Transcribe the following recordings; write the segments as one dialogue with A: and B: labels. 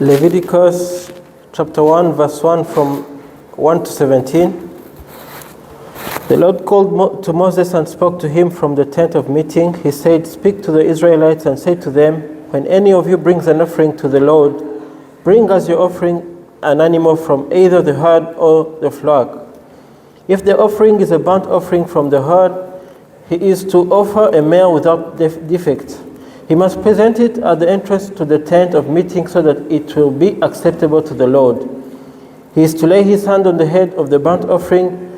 A: Leviticus chapter 1, verse 1 from 1 to 17. The Lord called to Moses and spoke to him from the tent of meeting. He said, "Speak to the Israelites and say to them, when any of you brings an offering to the Lord, bring as your offering an animal from either the herd or the flock. If the offering is a burnt offering from the herd, he is to offer a male without defect. He must present it at the entrance to the tent of meeting so that it will be acceptable to the Lord. He is to lay his hand on the head of the burnt offering,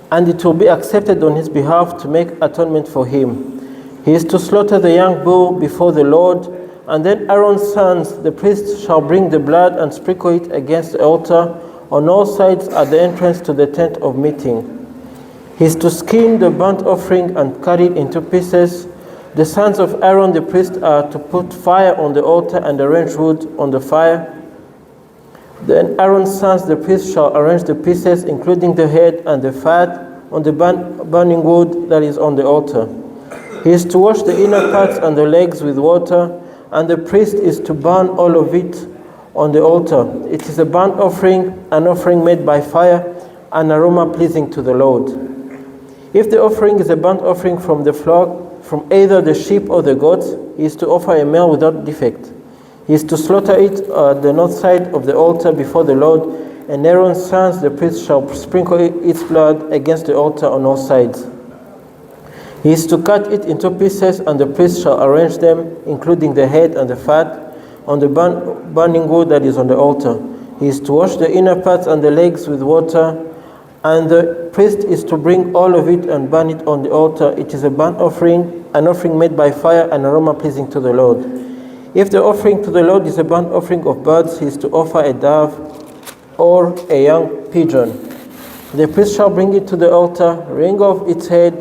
A: and it will be accepted on his behalf to make atonement for him. He is to slaughter the young bull before the Lord, and then Aaron's sons, the priests, shall bring the blood and sprinkle it against the altar on all sides at the entrance to the tent of meeting. He is to skin the burnt offering and cut it into pieces. The sons of Aaron the priest are to put fire on the altar and arrange wood on the fire. Then Aaron's sons the priests shall arrange the pieces, including the head and the fat, on the burning wood that is on the altar. He is to wash the inner parts and the legs with water, and the priest is to burn all of it on the altar. It is a burnt offering, an offering made by fire, an aroma pleasing to the Lord. If the offering is a burnt offering from the flock, from either the sheep or the goats, he is to offer a male without defect. He is to slaughter it at the north side of the altar before the Lord, and Aaron's sons, the priests, shall sprinkle its blood against the altar on all sides. He is to cut it into pieces, and the priests shall arrange them, including the head and the fat, on the burning wood that is on the altar. He is to wash the inner parts and the legs with water, and the priest is to bring all of it and burn it on the altar. It is a burnt offering, an offering made by fire, an aroma pleasing to the Lord. If the offering to the Lord is a burnt offering of birds, he is to offer a dove or a young pigeon. The priest shall bring it to the altar, wring off its head,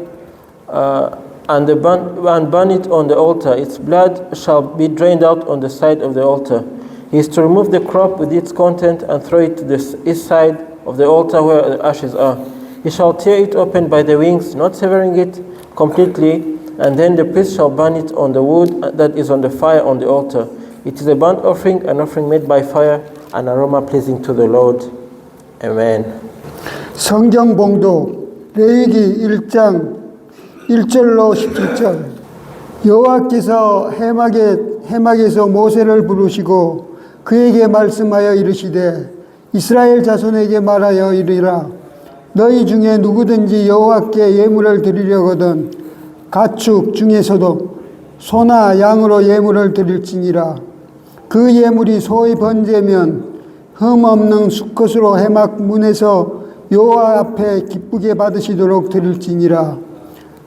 A: and burn it on the altar. Its blood shall be drained out on the side of the altar. He is to remove the crop with its content and throw it to the east side of the altar where the ashes are. He shall tear it open by the wings, not severing it completely, and then the priest shall burn it on the wood that is on the fire on the altar. It is a burnt offering, an offering made by fire, an aroma pleasing to the Lord. Amen.
B: 성경 봉독 레위기 1장 1절로 17절. 여호와께서 해막에서 모세를 부르시고 그에게 말씀하여 이르시되 이스라엘 자손에게 말하여 이르라. 너희 중에 누구든지 여호와께 예물을 드리려거든 가축 중에서도 소나 양으로 예물을 드릴지니라. 그 예물이 소의 번제면 흠 없는 수컷으로 해막 문에서 여호와 앞에 기쁘게 받으시도록 드릴지니라.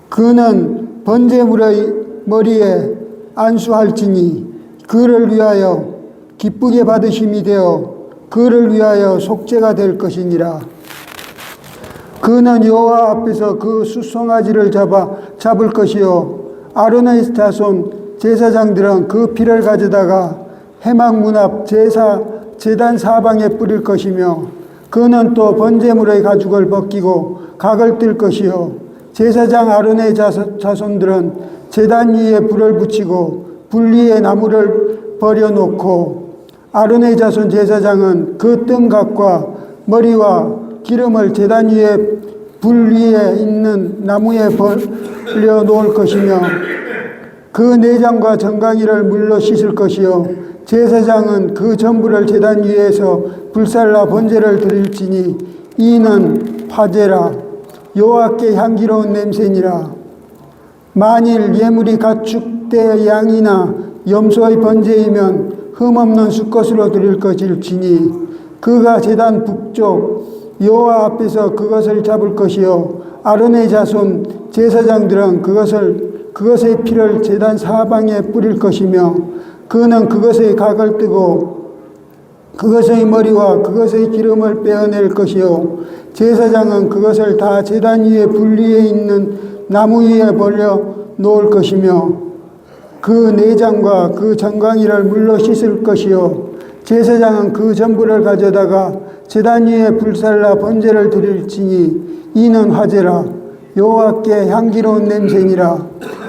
B: 그는 번제물의 머리에 안수할지니 그를 위하여 기쁘게 받으심이 되어 그를 위하여 속죄가 될 것이니라. 그는 여호와 앞에서 그 숫송아지를 잡을 것이요 아론의 자손 제사장들은 그 피를 가져다가 해막 문 앞 제단 사방에 뿌릴 것이며 그는 또 번제물의 가죽을 벗기고 각을 뜰 것이요 제사장 아론의 자손들은 제단 위에 불을 붙이고 불 위에 나무를 버려놓고 아론의 자손 제사장은 그 뜬각과 머리와 기름을 제단 위에 불 위에 있는 나무에 벌려 놓을 것이며 그 내장과 정강이를 물로 씻을 것이요 제사장은 그 전부를 제단 위에서 불살라 번제를 드릴지니 이는 화제라 여호와께 향기로운 냄새니라. 만일 예물이 가축대 양이나 염소의 번제이면 흠없는 수컷으로 드릴 것일지니 그가 제단 북쪽 여호와 앞에서 그것을 잡을 것이요 아론의 자손 제사장들은 그것의 피를 제단 사방에 뿌릴 것이며 그는 그것의 각을 뜨고 그것의 머리와 그것의 기름을 빼어낼 것이요 제사장은 그것을 다 제단 위에 불 위에 있는 나무 위에 벌려 놓을 것이며 그 내장과 그 정강이를 물로 씻을 것이요 제사장은 그 전부를 가져다가 제단 위에 불살라 번제를 드릴지니 이는 화제라 여호와께 향기로운 냄새니라.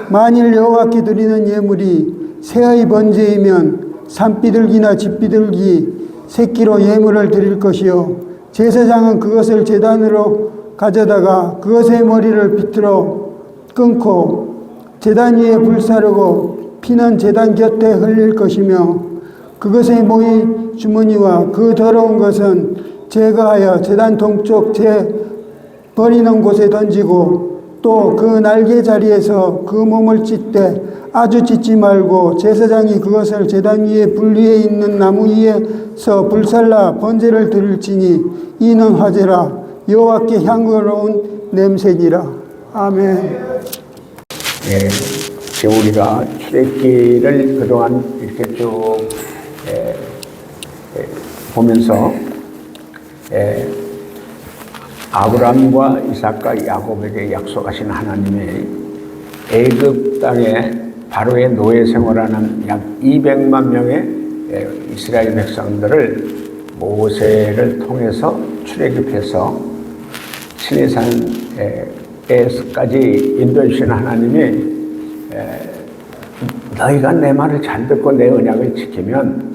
B: 만일 여호와께 드리는 예물이 새의 번제이면 산비둘기나 집비둘기 새끼로 예물을 드릴 것이요 제사장은 그것을 제단으로 가져다가 그것의 머리를 비틀어 끊고 제단 위에 불사르고 피는 제단 곁에 흘릴 것이며 그것의 모이 주머니와 그 더러운 것은 제거하여 제단 동쪽 제 버리는 곳에 던지고 또 그 날개 자리에서 그 몸을 찢되 아주 찢지 말고 제사장이 그것을 제단 위에 불 위에 있는 나무 위에서 불살라 번제를 드릴지니 이는 화제라 여호와께 향기로운 냄새니라. 아멘.
C: 예, 우리가 출애굽기를 그동안 이렇게 쭉 보면서 아브라함과 이삭과 야곱에게 약속하신 하나님의 애굽 땅에 바로의 노예 생활하는 약 200만 명의 이스라엘 백성들을 모세를 통해서 출애굽해서 시내산에까지 인도해 주신 하나님이 너희가 내 말을 잘 듣고 내 언약을 지키면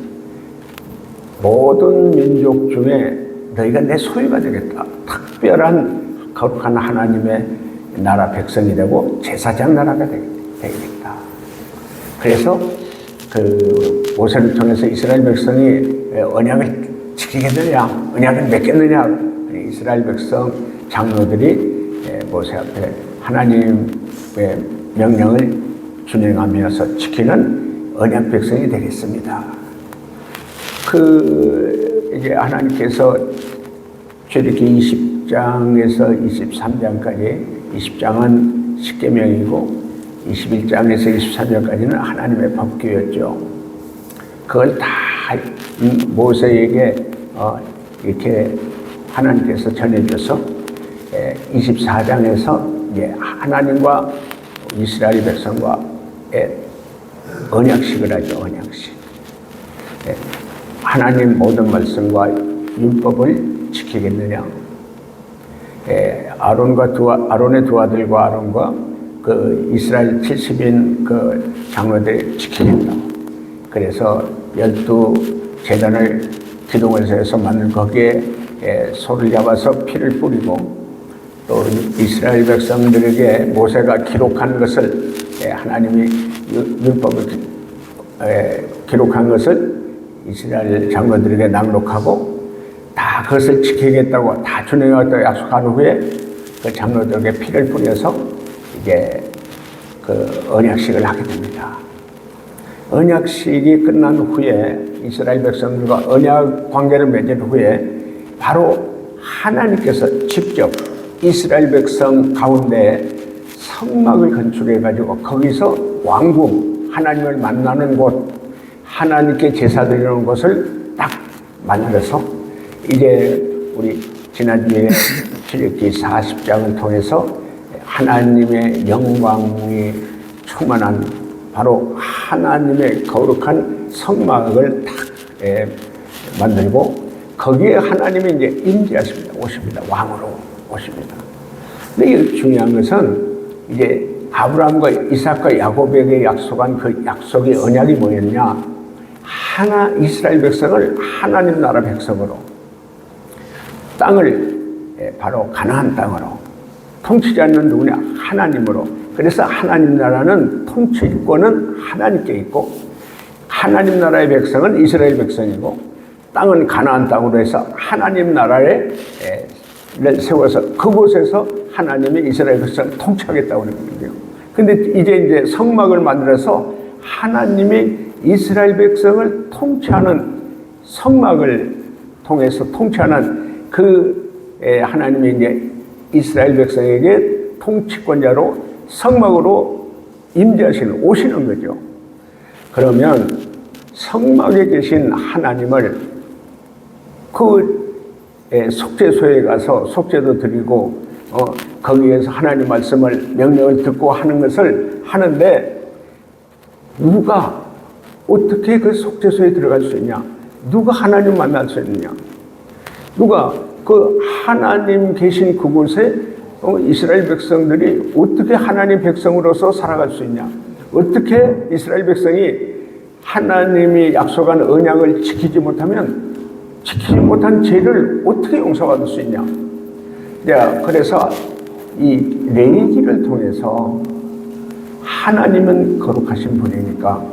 C: 모든 민족 중에 너희가 내 소유가 되겠다. 특별한 거룩한 하나님의 나라 백성이 되고 제사장 나라가 되겠다. 그래서 그 모세를 통해서 이스라엘 백성이 언약을 지키겠느냐, 언약을 맺겠느냐, 이스라엘 백성 장로들이 모세 앞에 하나님의 명령을 준행하면서 지키는 언약 백성이 되겠습니다. 이제 하나님께서 출애굽기 20장에서 23장까지 20장은 십계명이고 21장에서 23장까지는 하나님의 법규였죠. 그걸 다 모세에게 이렇게 하나님께서 전해줘서 24장에서 이제 하나님과 이스라엘 백성과의 언약식을 하죠. 언약식. 하나님 모든 말씀과 율법을 지키겠느냐? 아론의 두 아들과 아론과 그 이스라엘 70인 그 장로들이 지키겠다. 그래서 12제단을 기둥을 세워서 만든 거기에 소를 잡아서 피를 뿌리고 또 이스라엘 백성들에게 모세가 기록한 것을 하나님이 율법을 기록한 것을 이스라엘 장로들에게 낭독하고 다 그것을 지키겠다고 다 준행하겠다고 약속한 후에 그 장로들에게 피를 뿌려서 이제 그 언약식을 하게 됩니다. 언약식이 끝난 후에 이스라엘 백성들과 언약 관계를 맺은 후에 바로 하나님께서 직접 이스라엘 백성 가운데 성막을 건축해 가지고 거기서 왕궁 하나님을 만나는 곳 하나님께 제사 드리는 곳을 딱 만들어서 이제 우리 지난주에 출애굽기 40장을 통해서 하나님의 영광이 충만한 바로 하나님의 거룩한 성막을 딱 만들고 거기에 하나님이 이제 임재하십니다. 오십니다. 왕으로 오십니다. 근데 이 중요한 것은 이제 아브라함과 이삭과 야곱에게 약속한 그 약속의 언약이 뭐였냐? 이스라엘 백성을 하나님 나라 백성으로 땅을 바로 가나안 땅으로 통치지 않는 누구냐? 하나님으로. 그래서 하나님 나라는 통치권은 하나님께 있고 하나님 나라의 백성은 이스라엘 백성이고 땅은 가나안 땅으로 해서 하나님 나라를 세워서 그곳에서 하나님이 이스라엘 백성을 통치하겠다고 하는 거예요. 근데 이제 성막을 만들어서 하나님이 이스라엘 백성을 통치하는 성막을 통해서 통치하는 하나님이 이제 이스라엘 백성에게 통치권자로 성막으로 임재하시는 오시는 거죠. 그러면 성막에 계신 하나님을 속죄소에 가서 속죄도 드리고 거기에서 하나님 말씀을 명령을 듣고 하는 것을 하는데 누가 어떻게 그 속죄소에 들어갈 수 있냐? 누가 하나님 만날 수 있느냐? 누가 그 하나님 계신 그곳에 이스라엘 백성들이 어떻게 하나님 백성으로서 살아갈 수 있냐? 어떻게 이스라엘 백성이 하나님이 약속한 언약을 지키지 못하면 지키지 못한 죄를 어떻게 용서받을 수 있냐? 그래서 이 레위기를 통해서 하나님은 거룩하신 분이니까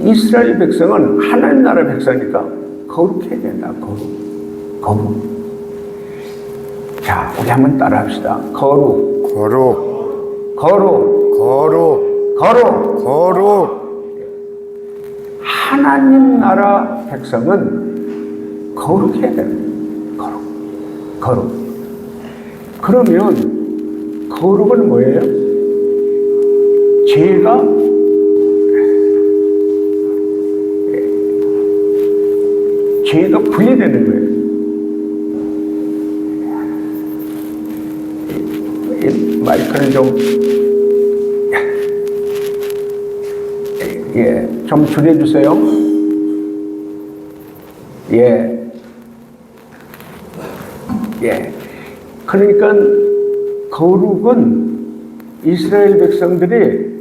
C: 이스라엘 백성은 하나님 나라 백성이니까 거룩해야 된다. 거룩. 자, 우리 한번 따라합시다. 거룩. 하나님 나라 백성은 거룩해야 됩니다. 거룩. 그러면 거룩은 뭐예요? 죄가 분리되는 거예요. 이 마이크를 좀 줄여주세요. 그러니까 거룩은 이스라엘 백성들이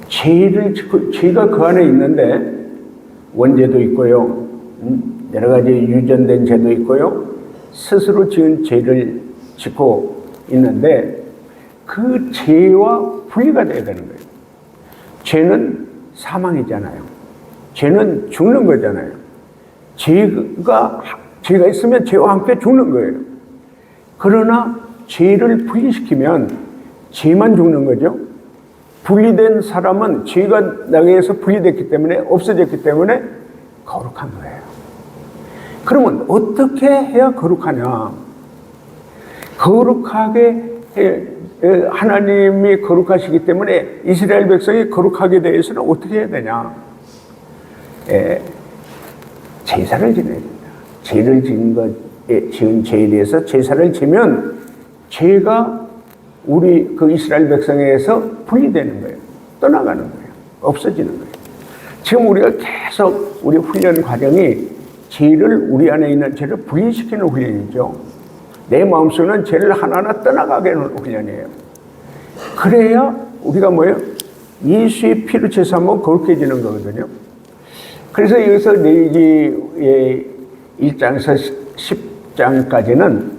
C: 죄가 그 안에 있는데 원죄도 있고요, 여러 가지 유전된 죄도 있고요, 스스로 지은 죄를 짓고 있는데 그 죄와 분리가 돼야 되는 거예요. 죄는 사망이잖아요. 죄는 죽는 거잖아요. 죄가 있으면 죄와 함께 죽는 거예요. 그러나 죄를 분리시키면 죄만 죽는 거죠. 분리된 사람은 죄가 나에게서 분리됐기 때문에, 없어졌기 때문에 거룩한 거예요. 그러면 어떻게 해야 거룩하냐? 거룩하게 하나님이 거룩하시기 때문에 이스라엘 백성이 거룩하게 대해서는 어떻게 해야 되냐? 제사를 지내야 된다. 죄를 지은 죄에 대해서 제사를 지면 죄가 우리 그 이스라엘 백성에게서 분리되는 거예요. 떠나가는 거예요. 없어지는 거예요. 지금 우리가 계속 우리 훈련 과정이 죄를, 우리 안에 있는 죄를 분리시키는 훈련이죠. 내 마음속에는 죄를 하나하나 떠나가게 하는 훈련이에요. 그래야 우리가 뭐예요? 예수의 피로 제사하면 거룩해지는 거거든요. 그래서 여기서 레위기 1장에서 10장까지는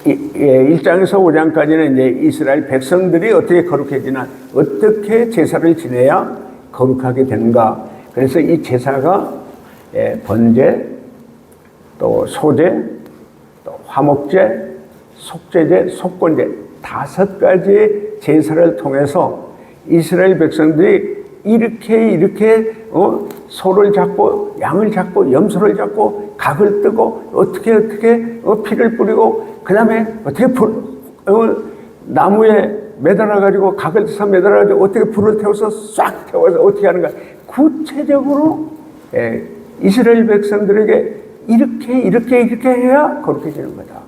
C: 1장에서 5장까지는 이제 이스라엘 백성들이 어떻게 거룩해지나, 어떻게 제사를 지내야 거룩하게 되는가. 그래서 이 제사가 번제, 또 소제, 또 화목제, 속죄제, 속건제 5가지 제사를 통해서 이스라엘 백성들이 이렇게 소를 잡고 양을 잡고 염소를 잡고 각을 뜨고 어떻게 피를 뿌리고 그 다음에 어떻게 나무에 매달아 가지고 각을 떠서 매달아 가지고 어떻게 불을 태워서 싹 태워서 어떻게 하는가, 구체적으로 이스라엘 백성들에게 이렇게 해야 거룩해지는 거다.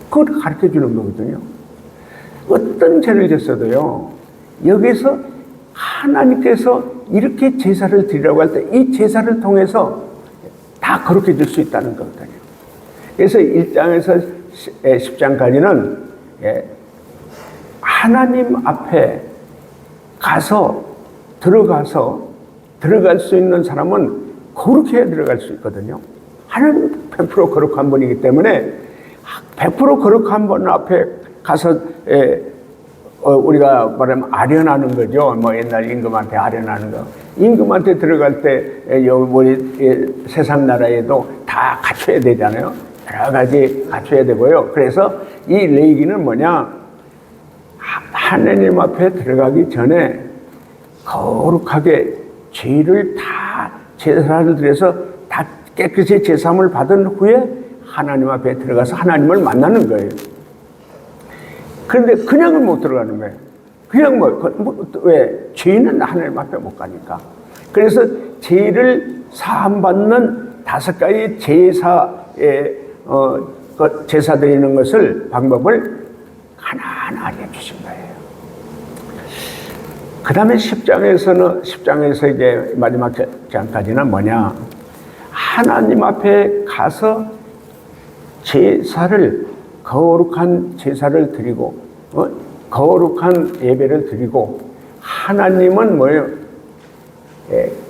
C: 그걸 가르쳐 주는 거거든요. 어떤 죄를 졌어도요, 여기서 하나님께서 이렇게 제사를 드리라고 할 때 이 제사를 통해서 다 거룩해질 수 있다는 거거든요. 그래서 1장에서 10장까지는 하나님 앞에 들어갈 수 있는 사람은 거룩해야 들어갈 수 있거든요. 하나님은 100% 거룩한 분이기 때문에 100% 거룩한 분 앞에 가서 우리가 말하면 아련하는 거죠. 뭐 옛날 임금한테 아련하는 거. 임금한테 들어갈 때 우리 세상 나라에도 다 갖춰야 되잖아요. 여러 가지 갖춰야 되고요. 그래서 이 레위기는 뭐냐? 하나님 앞에 들어가기 전에 거룩하게 죄를 다 제사를 드려서 다 깨끗이 제사함을 받은 후에 하나님 앞에 들어가서 하나님을 만나는 거예요. 그런데 그냥은 못 들어가는 거예요. 그냥 왜? 죄는 하나님 앞에 못 가니까. 그래서 죄를 사함받는 5가지 제사 드리는 방법을 하나하나 알려주신 거예요. 그 다음에 10장에서 이제 마지막 장까지는 뭐냐? 하나님 앞에 가서 거룩한 제사를 드리고, 거룩한 예배를 드리고, 하나님은 뭐예요?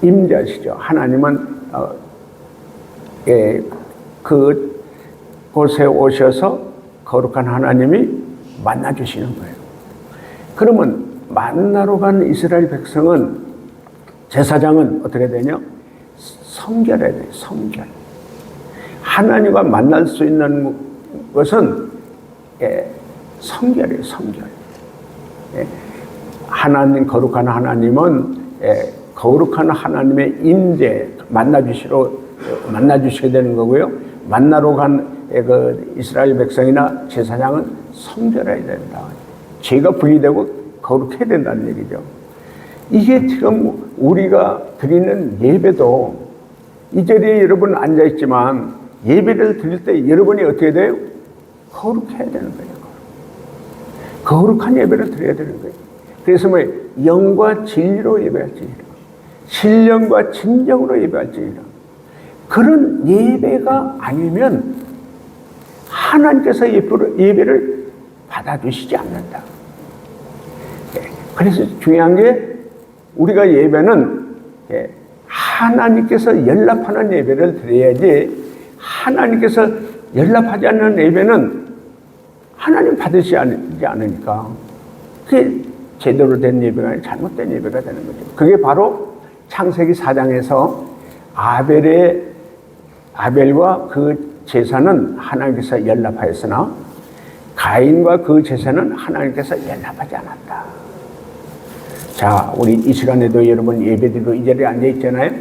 C: 임자시죠. 하나님은 그 곳에 오셔서 거룩한 하나님이 만나주시는 거예요. 그러면 만나러 간 이스라엘 백성은, 제사장은 어떻게 되냐? 성결해야 돼요. 성결. 하나님과 만날 수 있는 것은 성결이에요. 성결. 하나님, 거룩한 하나님은 거룩한 하나님의 임재 만나주셔야 되는 거고요. 만나러 간 그 이스라엘 백성이나 제사장은 성결해야 된다. 죄가 분리되고 거룩해야 된다는 얘기죠. 이게 지금 우리가 드리는 예배도, 이 자리에 여러분 앉아있지만 예배를 드릴 때 여러분이 어떻게 돼요? 거룩해야 되는 거예요. 거룩한 예배를 드려야 되는 거예요. 그래서 뭐 영과 진리로 예배할지니라, 신령과 진정으로 예배할지니라. 그런 예배가 아니면 하나님께서 예배를 받아주시지 않는다. 그래서 중요한 게, 우리가 예배는 하나님께서 연락하는 예배를 드려야지, 하나님께서 연락하지 않는 예배는 하나님 받으시지 않으니까 그게 제대로 된 예배가 아니라 잘못된 예배가 되는 거죠. 그게 바로 창세기 4장에서 아벨과 그 제사는 하나님께서 연락하였으나 가인과 그 제사는 하나님께서 연락하지 않았다. 자, 우리 이 시간에도 여러분 예배드리고 이 자리에 앉아 있잖아요.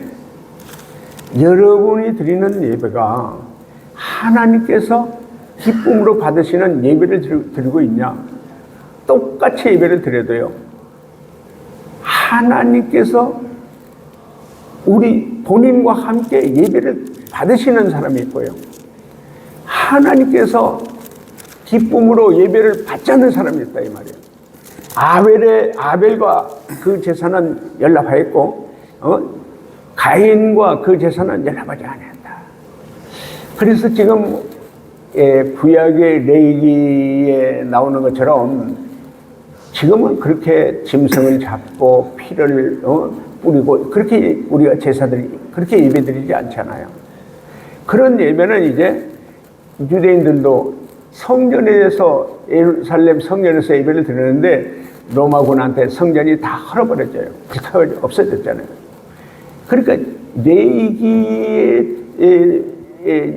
C: 여러분이 드리는 예배가 하나님께서 기쁨으로 받으시는 예배를 드리고 있냐? 똑같이 예배를 드려도요, 하나님께서 우리 본인과 함께 예배를 받으시는 사람이 있고요, 하나님께서 기쁨으로 예배를 받지 않는 사람이 있다, 이 말이에요. 아벨과 그 제사는 연락하였고, 가인과 그 제사는 연락하지 않았다. 그래서 지금 구약의 레위기에 나오는 것처럼 지금은 그렇게 짐승을 잡고 피를 뿌리고 그렇게 우리가 제사들이 그렇게 예배드리지 않잖아요. 그런 예배는 이제 유대인들도 성전에서, 예루살렘 성전에서 예배를 드리는데 로마군한테 성전이 다 헐어버렸어요. 불타버려 없어졌잖아요. 그러니까 레위기에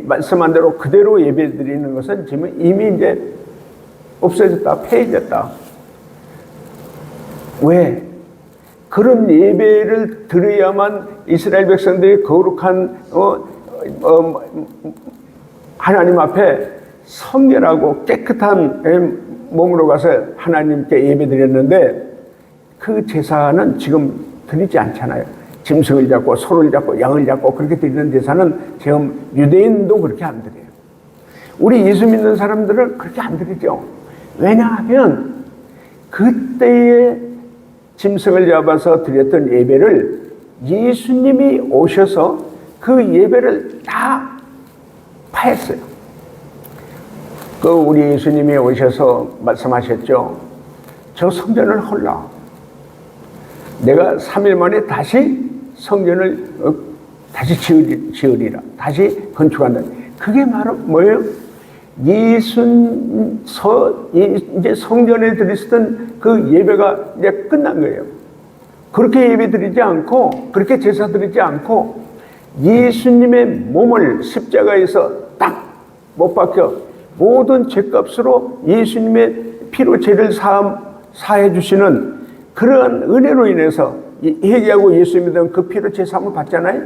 C: 말씀한 대로 그대로 예배 드리는 것은 지금 이미 이제 없어졌다, 폐해졌다. 왜? 그런 예배를 드려야만 이스라엘 백성들이 거룩한 하나님 앞에 성결하고 깨끗한 몸으로 가서 하나님께 예배 드렸는데, 그 제사는 지금 드리지 않잖아요. 짐승을 잡고 소를 잡고 양을 잡고 그렇게 드리는 제사는 지금 유대인도 그렇게 안 드려요. 우리 예수 믿는 사람들은 그렇게 안 드리죠. 왜냐하면 그때에 짐승을 잡아서 드렸던 예배를 예수님이 오셔서 그 예배를 다 파했어요. 그 우리 예수님이 오셔서 말씀하셨죠. 저 성전을 헐라. 내가 3일 만에 다시 성전을 다시 지으리라. 다시 건축한다. 그게 바로 뭐예요? 이제 성전에 드리시던 그 예배가 이제 끝난 거예요. 그렇게 예배 드리지 않고, 그렇게 제사 드리지 않고, 예수님의 몸을 십자가에서 딱 못 박혀 모든 죄값으로 예수님의 피로 죄를 사해 주시는 그러한 은혜로 인해서 회개하고 예수 믿으면 그 피로 제사함을 받잖아요.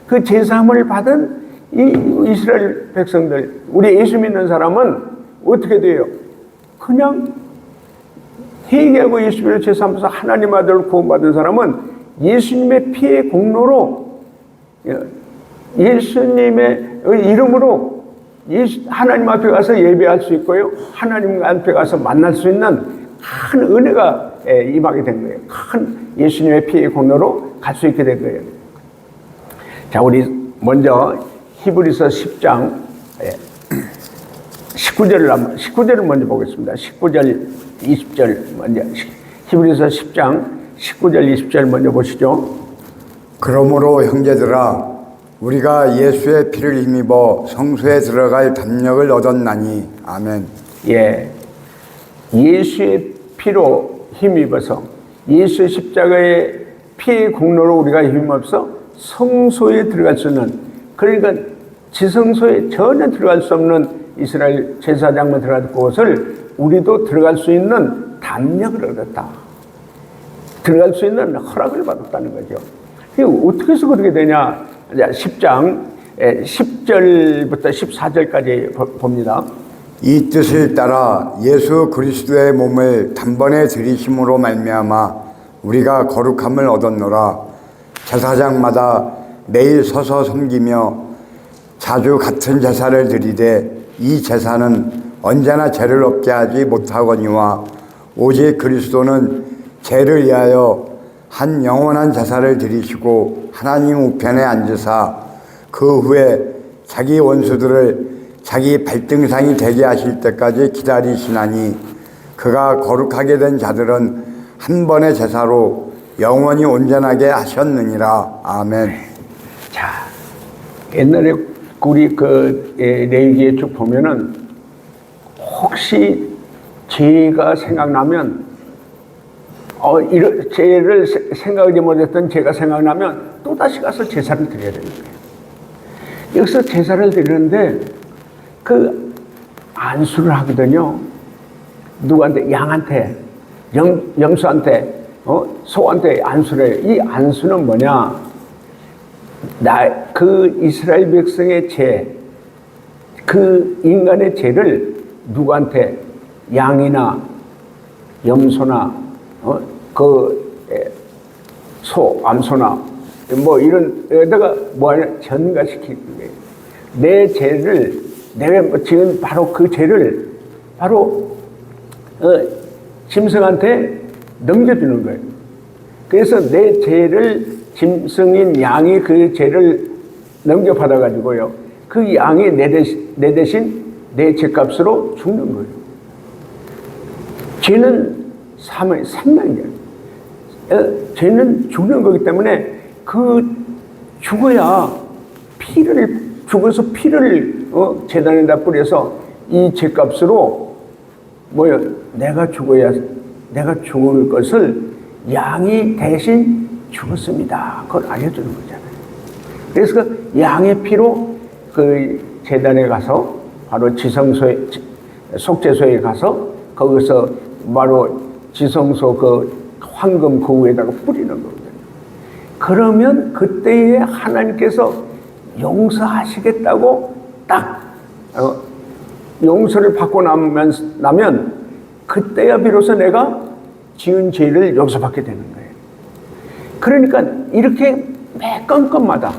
C: 그 제사함을 받은 이 이스라엘 백성들, 우리 예수 믿는 사람은 어떻게 돼요? 그냥 회개하고 예수 믿는 제사하면서 하나님 아들을 구원받은 사람은 예수님의 피의 공로로, 예수님의 이름으로 하나님 앞에 가서 예배할 수 있고요, 하나님 앞에 가서 만날 수 있는 큰 은혜가 임하게 된 거예요. 큰 예수님의 피의 공로로 갈 수 있게 된 거예요. 자, 우리 먼저 히브리서 10장 19절을 먼저 보겠습니다. 19절, 20절 먼저. 히브리서 10장 19절, 20절 먼저 보시죠.
D: 그러므로 형제들아, 우리가 예수의 피를 힘입어 성소에 들어갈 담력을 얻었나니. 아멘.
C: 예, 예수의 피로 힘입어서 예수의 십자가의 피의 공로로 우리가 힘입어서 성소에 들어갈 수 있는, 그러니까 지성소에 전혀 들어갈 수 없는 이스라엘 제사장만 들어갈 곳을 우리도 들어갈 수 있는 담력을 얻었다. 들어갈 수 있는 허락을 받았다는 거죠. 이게 어떻게 해서 그렇게 되냐? 10장 10절부터 14절까지 봅니다.
D: 이 뜻을 따라 예수 그리스도의 몸을 단번에 들이심으로 말미암아 우리가 거룩함을 얻었노라. 제사장마다 매일 서서 섬기며 자주 같은 제사를 드리되 이 제사는 언제나 죄를 없게 하지 못하거니와 오직 그리스도는 죄를 위하여 한 영원한 제사를 드리시고 하나님 우편에 앉으사 그 후에 자기 원수들을 자기 발등상이 되게 하실 때까지 기다리시나니 그가 거룩하게 된 자들은 한 번의 제사로 영원히 온전하게 하셨느니라. 아멘.
C: 자, 옛날에 우리 레위기에 쭉 보면은 혹시 죄가 생각나면 이런 죄를 생각하지 못했던 죄가 생각나면 또다시 가서 제사를 드려야 되는 거예요. 여기서 제사를 드리는데 그 안수를 하거든요. 누구한테? 양한테, 염소한테, 소한테 안수를 해요. 이 안수는 뭐냐? 그 이스라엘 백성의 죄, 그 인간의 죄를 누구한테? 양이나 염소나 소, 암소나 뭐 이런 데다가 뭐 하냐? 전가시키는 거예요. 내 죄를, 내가 지금 바로 그 죄를 바로 짐승한테 넘겨주는 거예요. 그래서 내 죄를 짐승인 양이 그 죄를 넘겨받아가지고요, 그 양이 내 대신 내 죄값으로 죽는 거예요. 죄는 생명이에요. 죄는 죽는 거기 때문에 그 죽어야 죽어서 피를 제단에다 뿌려서 이 죄값으로 내가 죽을 것을 양이 대신 죽었습니다. 그걸 알려주는 거잖아요. 그래서 그 양의 피로 그 제단에 가서 바로 속죄소에 가서 거기서 바로 지성소 그 황금 그 위에다가 뿌리는 거거든요. 그러면 그때에 하나님께서 용서하시겠다고 딱 용서를 받고 나면 그때야 비로소 내가 지은 죄를 용서받게 되는 거예요. 그러니까 이렇게 매 건건마다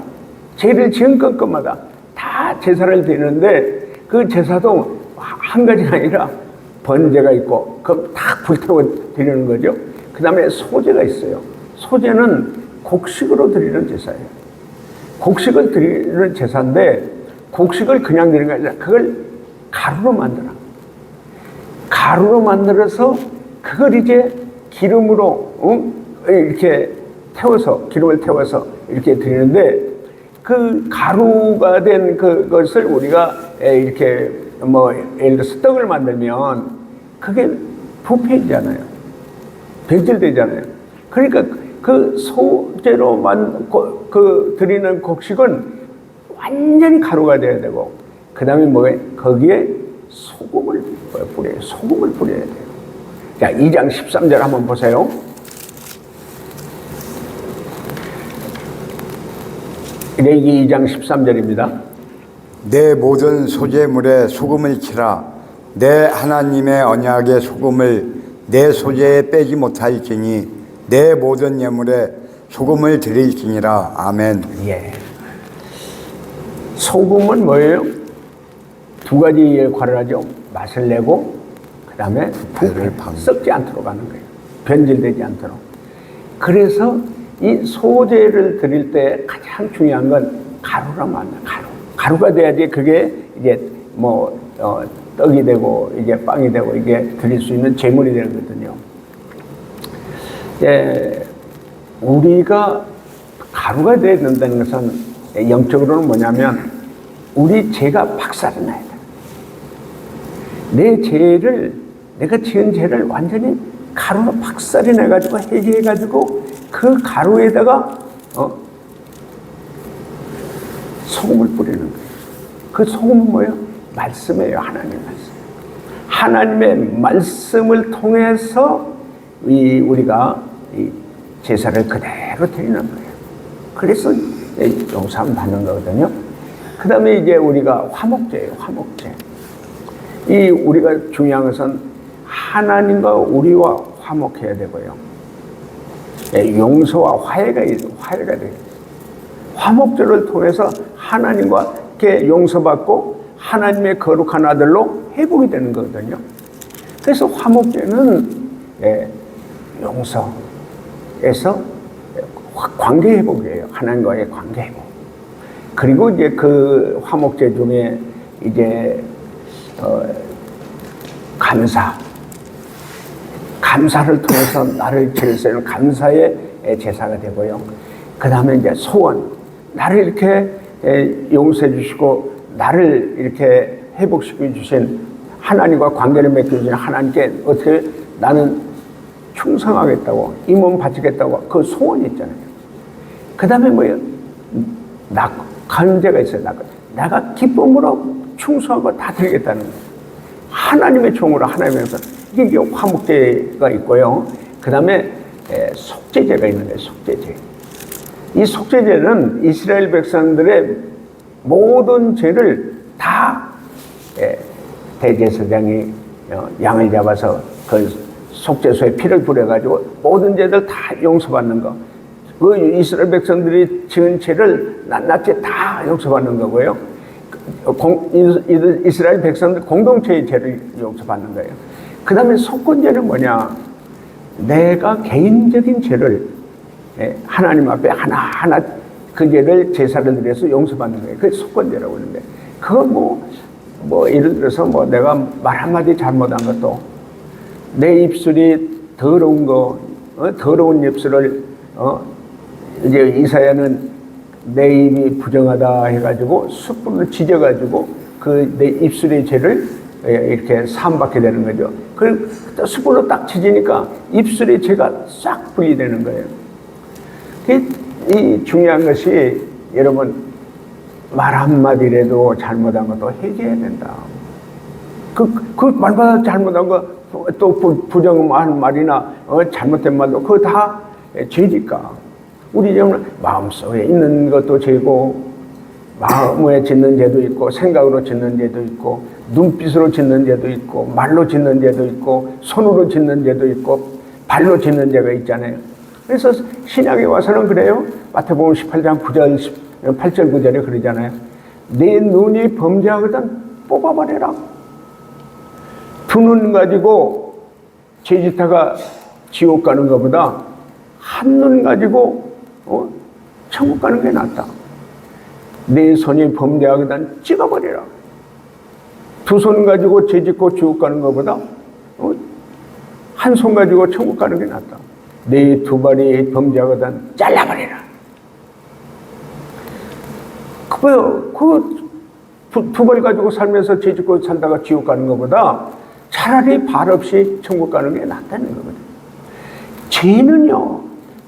C: 죄를 지은 건건마다 다 제사를 드리는데 그 제사도 한 가지가 아니라 번제가 있고 그럼 다 불태워 드리는 거죠. 그 다음에 소제가 있어요. 소제는 곡식으로 드리는 제사예요. 곡식을 드리는 제사인데 곡식을 그냥 드리는 게 아니라 그걸 가루로 만들어서 그걸 이제 기름으로 이렇게 기름을 태워서 이렇게 드리는데 그 가루가 된 그것을 우리가 이렇게 예를 들어서 떡을 만들면 그게 부패이잖아요. 변질되잖아요. 그러니까 그 소재로 드리는 곡식은 완전히 가루가 돼야 되고, 그 다음에 거기에 소금을 뿌려요. 소금을 뿌려야 돼요. 자, 2장 13절 한번 보세요. 레위기 2장 13절입니다.
D: 내 모든 소재물에 소금을 치라. 내 하나님의 언약의 소금을 내 소재에 빼지 못할지니 내 모든 예물에 소금을 드릴지니라. 아멘.
C: 예. 소금은 뭐예요? 두 가지 역할을 하죠. 맛을 내고 그 다음에 썩지 않도록 하는 거예요. 변질되지 않도록. 그래서 이 소재를 드릴 때 가장 중요한 건 가루란 말이에요. 가루가 돼야지 그게 이제 떡이 되고 이게 빵이 되고 이게 드릴 수 있는 제물이 되거든요. 우리가 가루가 되야 된다는 것은 영적으로는 뭐냐면 우리 죄가 박살이 나야 돼. 내 죄를, 내가 지은 죄를 완전히 가루로 박살이 나가지고 해결해가지고 그 가루에다가 소금을 뿌리는 거예요. 그 소금은 뭐예요? 말씀이에요. 하나님의 말씀. 하나님의 말씀을 통해서 우리가 이 제사를 그대로 드리는 거예요. 그래서 용서함 받는 거거든요. 그 다음에 이제 우리가 화목제예요. 화목제. 우리가 중요한 것은 하나님과 우리와 화목해야 되고요. 용서와 화해가 돼요. 화목제를 통해서 하나님과 이렇게 용서받고 하나님의 거룩한 아들로 회복이 되는 거거든요. 그래서 화목제는 용서에서 관계 회복이에요. 하나님과의 관계 회복. 그리고 이제 그 화목제 중에 이제 감사를 통해서 나를 제사는 감사의 제사가 되고요. 그 다음에 이제 소원, 나를 이렇게 용서해 주시고 나를 이렇게 회복시켜 주신 하나님과 관계를 맺게 주신 하나님께 어떻게 나는 충성하겠다고, 이 몸 바치겠다고 그 소원이 있잖아요. 그 다음에 뭐예요? 간제가 있어요. 내가 기쁨으로 충성하고 다 드리겠다는 거예요. 하나님의 종으로 하나님에서 이게 화목제가 있고요. 그 다음에 속죄제가 있는데 속죄제. 이 속죄제는 이스라엘 백성들의 모든 죄를 다 대제사장이 양을 잡아서 그 속죄소에 피를 뿌려가지고 모든 죄들 다 용서받는 거. 그 이스라엘 백성들이 지은 죄를 낱낱이 다 용서받는 거고요. 이스라엘 백성들 공동체의 죄를 용서받는 거예요. 그 다음에 속건제는 뭐냐? 내가 개인적인 죄를 하나님 앞에 하나하나 그 죄를 제사를 드려서 용서받는 거예요. 그게 속건제라고 하는데, 그건 예를 들어서 내가 말 한마디 잘못한 것도, 내 입술이 더러운 거, 더러운 입술을, 이제 이사야는 내 입이 부정하다 해가지고 숯불을 지져가지고 그 내 입술의 죄를 이렇게 사함받게 되는 거죠. 그리고 숯불로 딱 지지니까 입술의 죄가 싹 분리되는 거예요. 이 중요한 것이 여러분, 말 한마디라도 잘못한 것도 회개해야 된다. 그 말마다 잘못한 거 또 부정한 말이나 잘못된 말도 그거 다 죄니까. 우리 정말 마음속에 있는 것도 죄고, 마음에 짓는 죄도 있고, 생각으로 짓는 죄도 있고, 눈빛으로 짓는 죄도 있고, 말로 짓는 죄도 있고, 손으로 짓는 죄도 있고, 발로 짓는 죄가 있잖아요. 그래서 신약에 와서는 그래요. 마태복음 18장 9절, 8절 9절에 그러잖아요. 내 눈이 범죄하거든 뽑아버려라. 두 눈 가지고 죄짓다가 지옥 가는 것보다 한 눈 가지고 천국 가는 게 낫다. 내 손이 범죄하거든 찍어버려라. 두 손 가지고 죄짓고 지옥 가는 것보다 한 손 가지고 천국 가는 게 낫다. 내 두 발이 범죄하거든 잘라버려라. 두 발 가지고 살면서 죄짓고 살다가 지옥 가는 것보다 차라리 발 없이 천국 가는 게 낫다는 거거든요. 죄는요,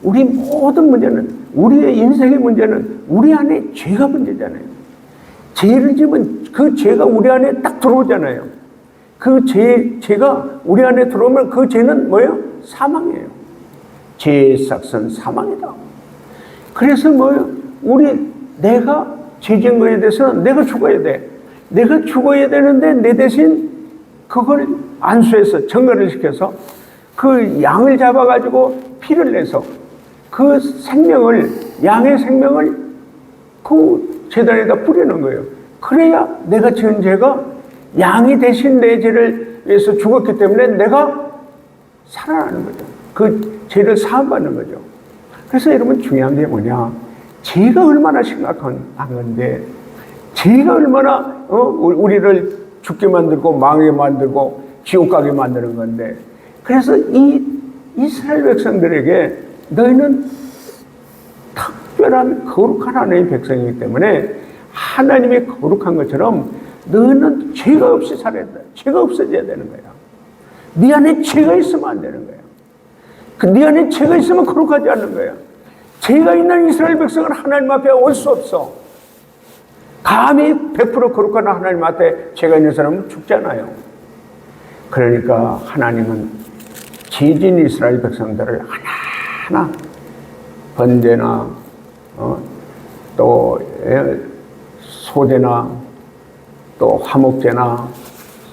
C: 우리 모든 문제는, 우리의 인생의 문제는 우리 안에 죄가 문제잖아요. 죄를 지으면 그 죄가 우리 안에 딱 들어오잖아요. 그 죄가 우리 안에 들어오면 그 죄는 뭐예요? 사망이에요. 죄의 삭은 사망이다. 그래서 뭐예요? 내가 죄 지은 거에 대해서는 내가 죽어야 돼. 내가 죽어야 되는데 내 대신 그걸 안수해서 정결을 시켜서 그 양을 잡아가지고 피를 내서 그 생명을, 양의 생명을 그 제단에다 뿌리는 거예요. 그래야 내가 지은 죄가 양이 대신 내 죄를 위해서 죽었기 때문에 내가 살아나는 거죠. 그 죄를 사함받는 거죠. 그래서 여러분 중요한 게 뭐냐? 죄가 얼마나 심각한 건데, 죄가 얼마나 우리를 죽게 만들고 망하게 만들고 지옥 가게 만드는 건데, 그래서 이 이스라엘 백성들에게 너희는 특별한 거룩한 하나님의 백성이기 때문에 하나님의 거룩한 것처럼 너는 죄가 없이 살아야 돼. 죄가 없어져야 되는 거야. 네 안에 죄가 있으면 안 되는 거야. 네 안에 죄가 있으면 거룩하지 않는 거야. 죄가 있는 이스라엘 백성은 하나님 앞에 올 수 없어. 감히 100% 거룩한 하나님 앞에 죄가 있는 사람은 죽잖아요. 그러니까 하나님은 죄진 이스라엘 백성들을 하나하나 번제나 또 소제나 또 화목제나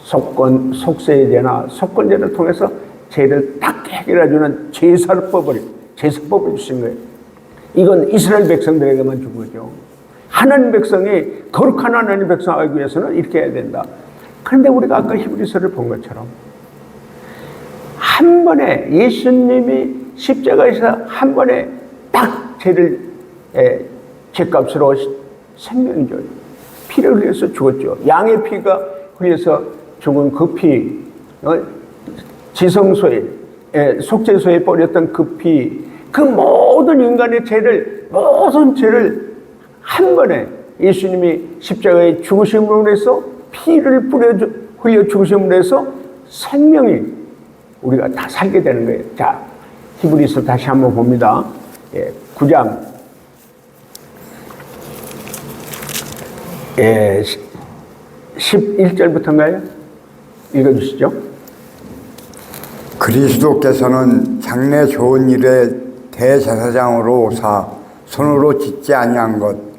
C: 속세제나 속건제를 통해서 죄를 딱 해결해주는 제사법을 주신 거예요. 이건 이스라엘 백성들에게만 준 거죠. 하나님 백성이 거룩한 하나님 백성 하기 위해서는 이렇게 해야 된다. 그런데 우리가 아까 히브리서를 본 것처럼 한 번에 예수님이 십자가에서 한 번에 딱 죄를 죄값으로 생명이죠. 피를 흘려서 죽었죠. 양의 피가 흘려서 죽은 그 피, 지성소에 속죄소에 버렸던 그 피, 그 모든 인간의 모든 죄를 한 번에 예수님이 십자가에 죽으심으로 해서 피를 흘려 죽으심으로 해서 생명이 우리가 다 살게 되는 거예요. 자, 히브리서 다시 한번 봅니다. 9장 11절부터인가요? 읽어주시죠.
D: 그리스도께서는 장래 좋은 일에 대제사장으로 오사 손으로 짓지 아니한 것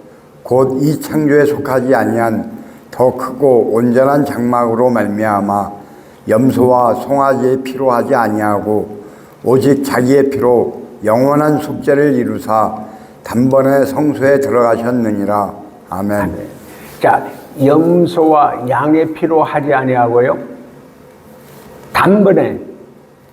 D: 곧 이 창조에 속하지 아니한 더 크고 온전한 장막으로 말미암아 염소와 송아지의 피로 하지 아니하고 오직 자기의 피로 영원한 속죄를 이루사 단번에 성소에 들어가셨느니라. 아멘.
C: 자, 염소와 양의 피로 하지 아니하고요, 단번에,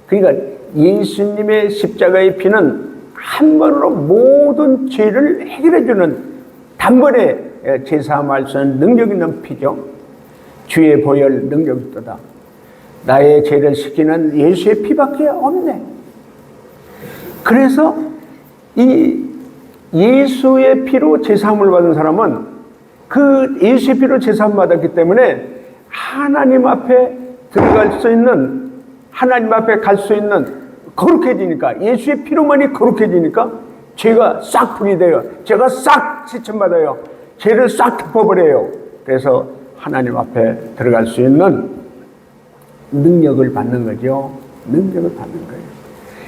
C: 그러니까 예수님의 십자가의 피는 한 번으로 모든 죄를 해결해주는 단번에 제사함할 수 있는 능력 있는 피죠. 주의 보혈 능력이 있다. 나의 죄를 씻기는 예수의 피밖에 없네. 그래서 이 예수의 피로 제사함을 받은 사람은 그 예수의 피로 제사함 받았기 때문에 하나님 앞에 들어갈 수 있는, 하나님 앞에 갈 수 있는, 거룩해지니까, 예수의 피로만이 거룩해지니까 죄가 싹 분리돼요. 죄가 싹 씻음받아요. 죄를 싹 덮어버려요. 그래서 하나님 앞에 들어갈 수 있는 능력을 받는 거죠. 능력을 받는 거예요.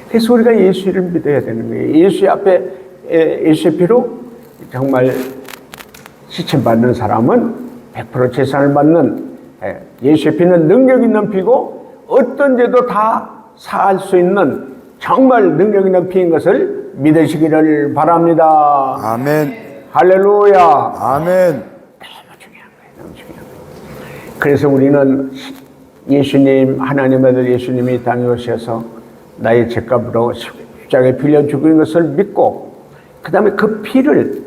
C: 그래서 우리가 예수를 믿어야 되는 거예요. 예수 앞에, 예수의 피로 정말 씻음받는 사람은 100% 제사를 받는, 예수의 피는 능력 있는 피고 어떤 죄도 다 사할 수 있는 정말 능력 있는 피인 것을 믿으시기를 바랍니다.
D: 아멘.
C: 할렐루야.
D: 아멘.
C: 너무 중요한 거예요. 너무 중요한 거예요. 그래서 우리는 예수님, 하나님의 아들 예수님이 이 땅에 오셔서 나의 죄값으로 십자가에 빌려 죽은 것을 믿고, 그 다음에 그 피를,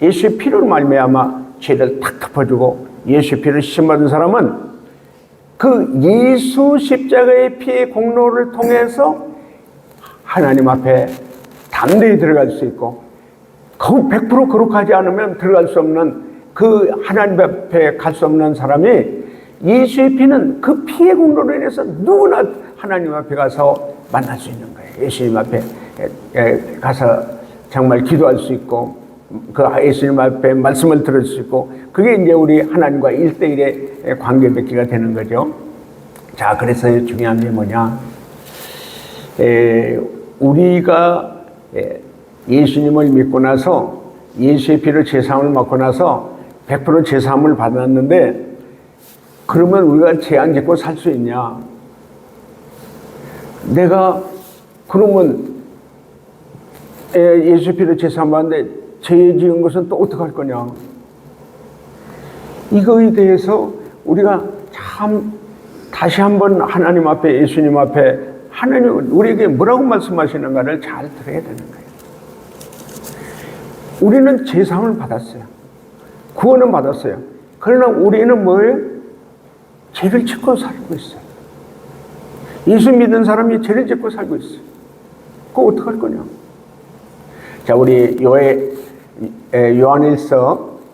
C: 예수의 피로 말미암아 죄를 탁 덮어주고 예수의 피를 씻음받은 사람은 그 예수 십자가의 피의 공로를 통해서 하나님 앞에 담대히 들어갈 수 있고, 거의 100% 거룩하지 않으면 들어갈 수 없는, 그 하나님 앞에 갈 수 없는 사람이 예수의 피는 그 피의 공로로 인해서 누구나 하나님 앞에 가서 만날 수 있는 거예요. 예수님 앞에 가서 정말 기도할 수 있고, 그 예수님 앞에 말씀을 들을 수 있고, 그게 이제 우리 하나님과 1대1의 관계 맺기가 되는 거죠. 자, 그래서 중요한 게 뭐냐? 우리가 예수님을 믿고 나서 예수의 피로 제사함을 받고 나서 100% 제사함을 받았는데, 그러면 우리가 죄 안 짓고 살 수 있냐? 내가 그러면 예수의 피로 제사함 받는데 죄 지은 것은 또 어떡할 거냐? 이거에 대해서 우리가 참 다시 한번 하나님 앞에, 예수님 앞에, 하나님은 우리에게 뭐라고 말씀하시는가를 잘 들어야 되는 거예요. 우리는 제사함을 받았어요. 구원은 받았어요. 그러나 우리는 뭐예요? 죄를 짓고 살고 있어요. 예수 믿는 사람이 죄를 짓고 살고 있어요. 그거 어떡할 거냐? 자, 우리 요한일서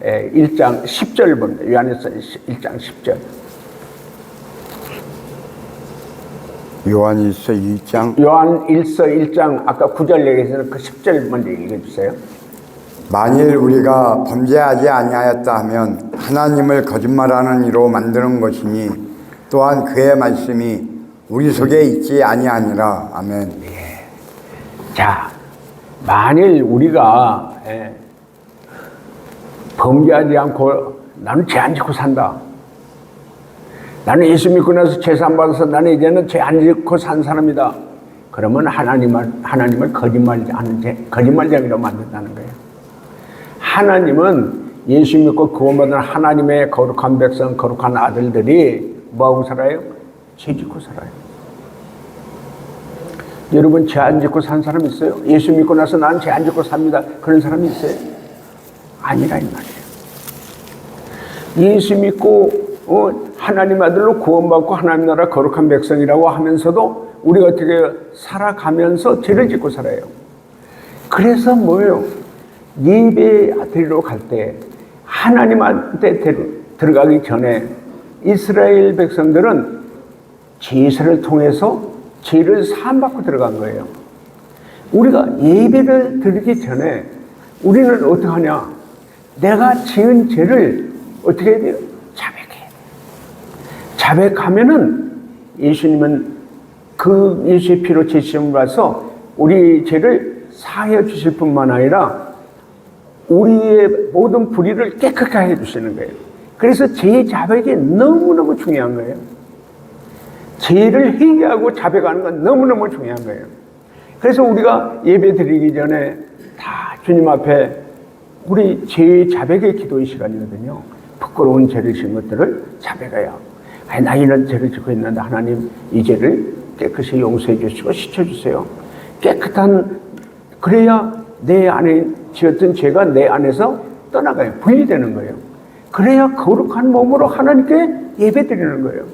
C: 1장 10절 봅니다. 요한일서 1장 10절.
D: 요한일서 2장.
C: 요한일서 1장 아까 9절 얘기해서는 그 10절 먼저 읽어주세요.
D: 만일 우리가 범죄하지 아니하였다 하면 하나님을 거짓말하는 이로 만드는 것이니 또한 그의 말씀이 우리 속에 있지 아니하니라. 아멘.
C: 자, 만일 우리가 범죄하지 않고 나는 죄 안 짓고 산다. 나는 예수 믿고 나서 죄산 받아서 나는 이제는 죄 안 짓고 산 사람이다. 그러면 하나님을 거짓말쟁이로 만든다는 거예요. 하나님은 예수 믿고 구원받은 하나님의 거룩한 백성, 거룩한 아들들이 뭐하고 살아요? 죄 짓고 살아요. 여러분 죄 안 짓고 산 사람 있어요? 예수 믿고 나서 나는 죄 안 짓고 삽니다. 그런 사람이 있어요? 아니라 이 말이에요. 예수 믿고 하나님 아들로 구원받고 하나님 나라 거룩한 백성이라고 하면서도 우리가 어떻게 살아가면서 죄를 짓고 살아요. 그래서 뭐예요? 예배 드리러 갈 때 하나님한테 들어가기 전에 이스라엘 백성들은 제사를 통해서 죄를 사함받고 들어간 거예요. 우리가 예배를 드리기 전에 우리는 어떻게 하냐? 내가 지은 죄를 어떻게 해야 돼요? 자백해야 돼요. 자백하면은 예수님은 그 예수의 피로 제시함을 받아서 우리 죄를 사하여 주실 뿐만 아니라 우리의 모든 불의를 깨끗하게 해주시는 거예요. 그래서 죄 자백이 너무너무 중요한 거예요. 죄를 회개하고 자백하는 건 너무너무 중요한 거예요. 그래서 우리가 예배 드리기 전에 다 주님 앞에 우리 죄 자백의 기도의 시간이거든요. 부끄러운 죄를 지은 것들을 자백해야. 나 이런 죄를 짓고 있는데 하나님 이 죄를 깨끗이 용서해 주시고 씻어주세요. 깨끗한, 그래야 내 안에 지었던 죄가 내 안에서 떠나가요. 분리되는 거예요. 그래야 거룩한 몸으로 하나님께 예배 드리는 거예요.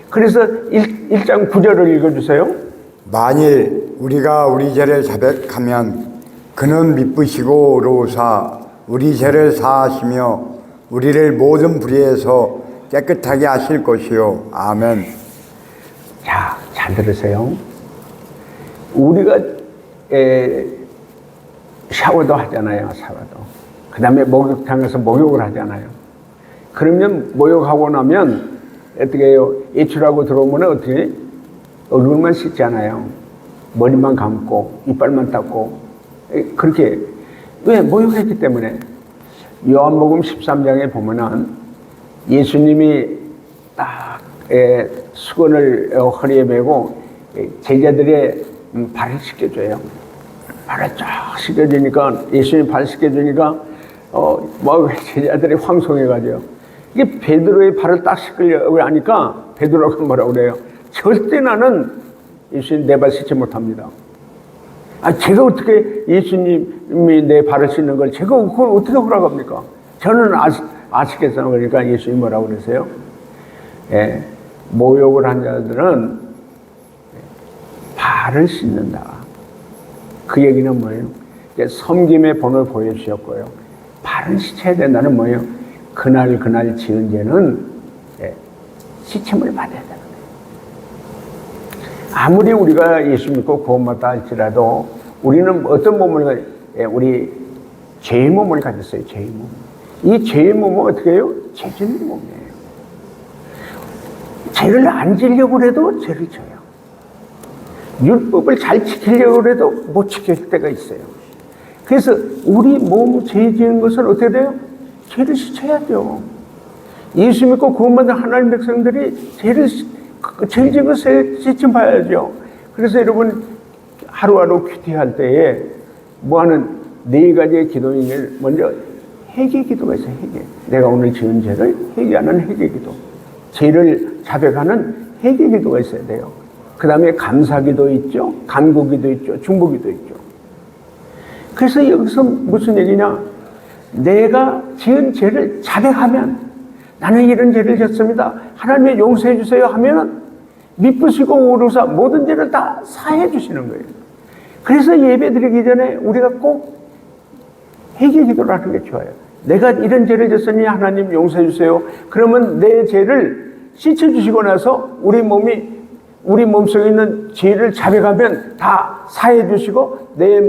C: 그래서 1장 9절을 읽어주세요.
D: 만일 우리가 우리 죄를 자백하면 그는 미쁘시고 의로우사 우리 죄를 사하시며 우리를 모든 불의에서 깨끗하게 하실 것이요. 아멘.
C: 자, 잘 들으세요. 우리가 샤워도 하잖아요. 샤워도. 그 다음에 목욕탕에서 목욕을 하잖아요. 그러면 목욕하고 나면 어떻게 해요? 외출하고 들어오면 어떻게 얼굴만 씻잖아요. 머리만 감고 이빨만 닦고 그렇게. 왜? 목욕했기 때문에. 요한복음 13장에 보면은 예수님이 딱 수건을 허리에 메고 제자들의 발을 씻겨줘요. 발을 쫙 씻겨주니까, 예수님 발 씻겨주니까 뭐 제자들이 황송해가지고, 이게 베드로의 발을 딱 씻으려고 하니까 베드로가 뭐라고 그래요? 절대 나는 예수님 내 발 씻지 못합니다. 제가 어떻게 예수님이 내 발을 씻는 걸 제가 그걸 어떻게 허락합니까? 저는 아시겠어요? 그러니까 예수님 뭐라고 그러세요? 모욕을 한 자들은 발을 씻는다. 그 얘기는 뭐예요? 섬김의 본을 보여주셨고요. 발을 씻어야 된다는 뭐예요? 그날 지은 죄는 씻음을 받아야 되는 거예요. 아무리 우리가 예수 믿고 구원받다 할지라도 우리는 어떤 몸을, 우리 죄의 몸을 가졌어요. 죄의 몸. 이 죄의 몸은 어떻게 해요? 죄 짓는 몸이에요. 죄를 안 지려고 해도 죄를 져요. 율법을 잘 지키려고 해도 못 지킬 때가 있어요. 그래서 우리 몸 죄 지은 것은 어떻게 돼요? 죄를 씻어야죠. 예수 믿고 구원받은 하나님 백성들이 죄 지은 것을 씻좀 봐야죠. 그래서 여러분 하루하루 큐티할 때에 뭐하는 4가지의 기도를 먼저 회개 기도가 있어요. 회개. 내가 오늘 지은 죄를 회개하는 회개 기도. 죄를 자백하는 회개 기도가 있어야 돼요. 그 다음에 감사기도 있죠. 간구기도 있죠. 중보기도 있죠. 그래서 여기서 무슨 얘기냐? 내가 지은 죄를 자백하면, 나는 이런 죄를 졌습니다, 하나님의 용서해 주세요 하면 미쁘시고 오르사 모든 죄를 다 사해 주시는 거예요. 그래서 예배 드리기 전에 우리가 꼭 회개 기도를 하는 게 좋아요. 내가 이런 죄를 졌으니 하나님 용서해 주세요. 그러면 내 죄를 씻어주시고 나서 우리 몸속에 있는 죄를 자백하면 다 사해 주시고 내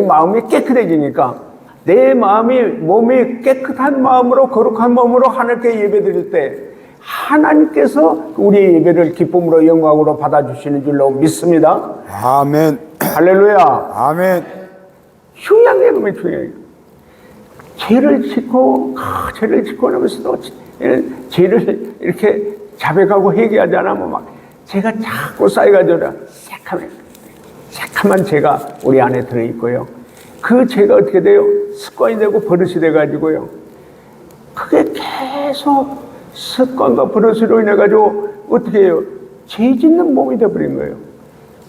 C: 마음이 깨끗해지니까 내 몸이 깨끗한 마음으로 거룩한 마음으로 하나님께 예배드릴 때 하나님께서 우리의 예배를 기쁨으로 영광으로 받아주시는 줄로 믿습니다.
D: 아멘.
C: 할렐루야.
D: 아멘.
C: 중요한 게 너무 중요해요. 죄를 짓고 나면서도 죄를 이렇게 자백하고 회개하지 않으면 막 죄가 자꾸 쌓여가지고 새카만 죄가 우리 안에 들어있고요. 그 죄가 어떻게 돼요? 습관이 되고 버릇이 돼가지고요. 그게 계속 습관과 버릇으로 인해가지고 어떻게 해요? 죄 짓는 몸이 돼버린 거예요.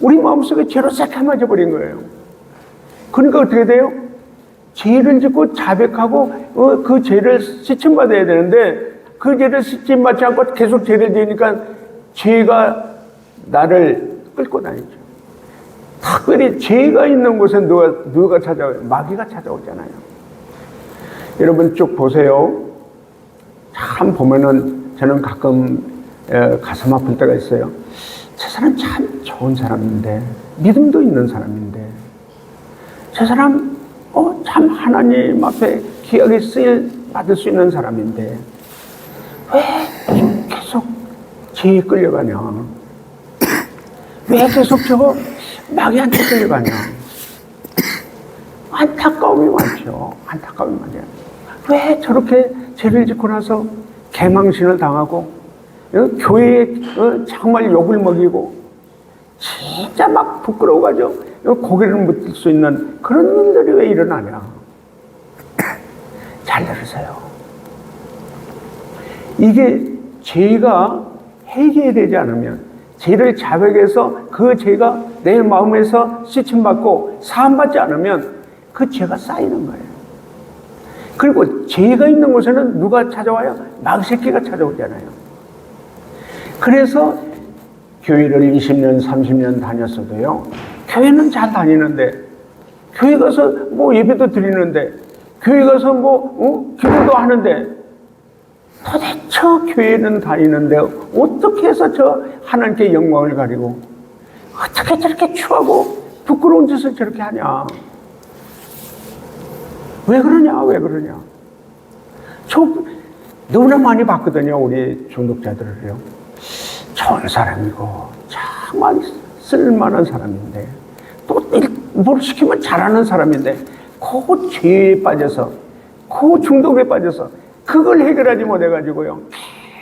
C: 우리 마음속에 죄로 새카매져 버린 거예요. 그러니까 어떻게 돼요? 죄를 짓고 자백하고 그 죄를 씻음받아야 되는데 그 죄를 씻음받지 않고 계속 죄를 지으니까 죄가 나를 끌고 다니죠. 특별히 죄가 있는 곳에 누가 찾아와요? 마귀가 찾아오잖아요. 여러분 쭉 보세요. 참 보면은 저는 가끔 가슴 아플 때가 있어요. 저 사람 참 좋은 사람인데 믿음도 있는 사람인데 저 사람 참 하나님 앞에 귀하게 받을 수 있는 사람인데 왜 계속 죄에 끌려가냐? 왜 계속 저거 마귀한테 끌려가냐? 안타까움이 많죠. 안타까움이 많아요. 왜 저렇게 죄를 짓고 나서 개망신을 당하고 교회에 정말 욕을 먹이고 진짜 막 부끄러워가지고 고개를 묻힐 수 있는 그런 일들이 왜 일어나냐? 잘 들으세요. 이게 죄가 해결되지 않으면 죄를 자백해서 그 죄가 내 마음에서 씻음받고 사함받지 않으면 그 죄가 쌓이는 거예요. 그리고 죄가 있는 곳에는 누가 찾아와요? 마귀새끼가 찾아오잖아요. 그래서 교회를 20년, 30년 다녔어도요. 교회는 잘 다니는데 교회 가서 뭐 예배도 드리는데 교회 가서 뭐 기도도 하는데 도대체 교회는 다니는데 어떻게 해서 저 하나님께 영광을 가리고 어떻게 저렇게 추하고 부끄러운 짓을 저렇게 하냐? 왜 그러냐? 저 너무나 많이 봤거든요. 우리 중독자들을요. 좋은 사람이고 정말 쓸만한 사람인데 또 뭘 시키면 잘하는 사람인데 그 죄에 빠져서 그 중독에 빠져서 그걸 해결하지 못해가지고요.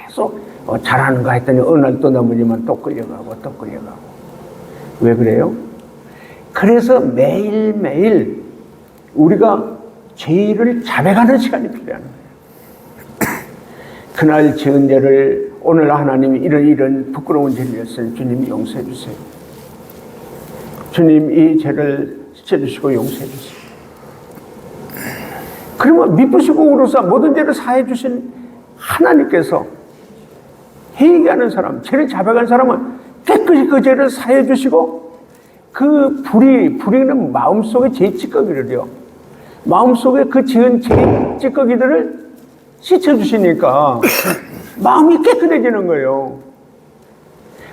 C: 계속 잘하는 거 했더니 어느 날 또 넘어지면 또 끌려가고. 왜 그래요? 그래서 매일매일 우리가 죄를 자백하는 시간이 필요한 거예요. 그날 지은 죄를 오늘 하나님이 이런 부끄러운 죄를 했으니 주님이 용서해 주세요. 주님 이 죄를 씻어주시고 용서해 주세요. 그러면 미쁘시고 우로서 모든 죄를 사해 주신 하나님께서 회개하는 사람, 죄를 자백한 사람은 깨끗이 그 죄를 사해 주시고 그 불의는 마음속에 죄 찌꺼기를요. 마음속에 그 지은 죄 찌꺼기들을 씻어주시니까 마음이 깨끗해지는 거예요.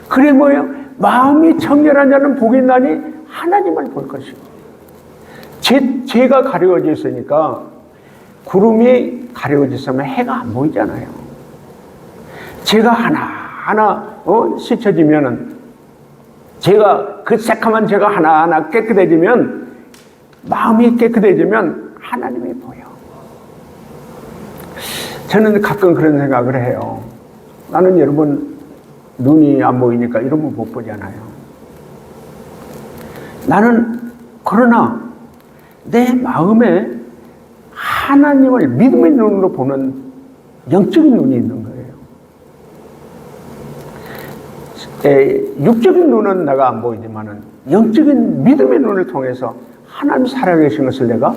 C: 그래 뭐예요? 마음이 청결한 자는 복이 있나니 하나님을 볼 것이고 죄가 가려져 있으니까 구름이 가려져 있으면 해가 안 보이잖아요. 죄가 하나하나 씻어지면은 그 새카만 죄가 하나하나 깨끗해지면 마음이 깨끗해지면 하나님이 보여. 저는 가끔 그런 생각을 해요. 나는 여러분 눈이 안 보이니까 이런 거 못 보잖아요. 나는 그러나 내 마음에 하나님을 믿음의 눈으로 보는 영적인 눈이 있는 거예요. 육적인 눈은 내가 안 보이지만은 영적인 믿음의 눈을 통해서 하나님 살아계신 것을 내가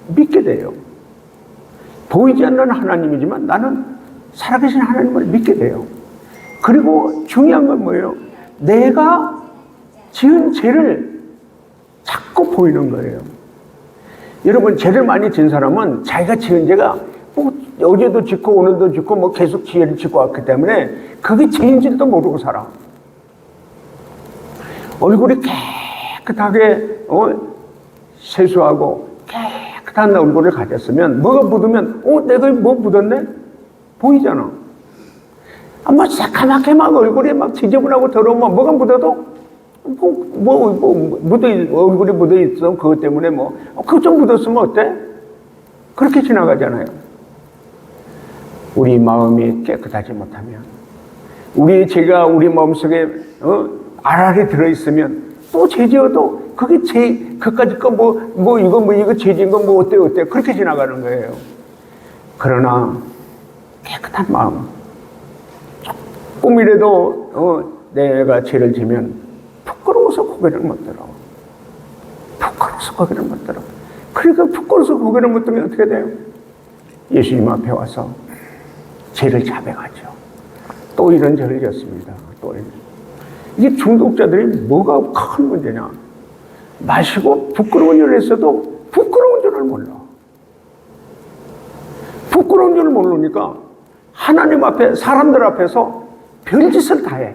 C: 믿게 돼요. 보이지 않는 하나님이지만 나는 살아계신 하나님을 믿게 돼요. 그리고 중요한 건 뭐예요? 내가 지은 죄를 자꾸 보이는 거예요. 여러분, 죄를 많이 진 사람은 자기가 지은 죄가 뭐 어제도 짓고 오늘도 짓고 뭐 계속 죄를 짓고 왔기 때문에 그게 죄인지도 모르고 살아. 얼굴이 깨끗하게 세수하고 깨끗한 얼굴을 가졌으면 뭐가 묻으면 내가 뭐 묻었네? 보이잖아. 뭐 새카맣게 막 얼굴이 막 지저분하고 더러우면 뭐가 묻어도 얼굴이 묻어 있어. 그것 때문에 그거 좀 묻었으면 어때? 그렇게 지나가잖아요. 우리 마음이 깨끗하지 못하면, 우리 죄가 우리 마음속에 알알이 들어있으면 또 죄지어도 그게 그까짓 거 이거 죄지은 거 어때? 그렇게 지나가는 거예요. 그러나 깨끗한 마음, 조금이라도 내가 죄를 지면 부끄러워서 고개를 못 들어. 부끄러워서 고개를 못 들어. 그러니까 부끄러워서 고개를 못 들면 어떻게 돼요? 예수님 앞에 와서 죄를 자백하죠. 또 이런 죄를 졌습니다. 또 이게 중독자들이 뭐가 큰 문제냐? 마시고 부끄러운 일을 했어도 부끄러운 줄을 몰라. 부끄러운 줄을 모르니까 하나님 앞에, 사람들 앞에서 별짓을 다 해.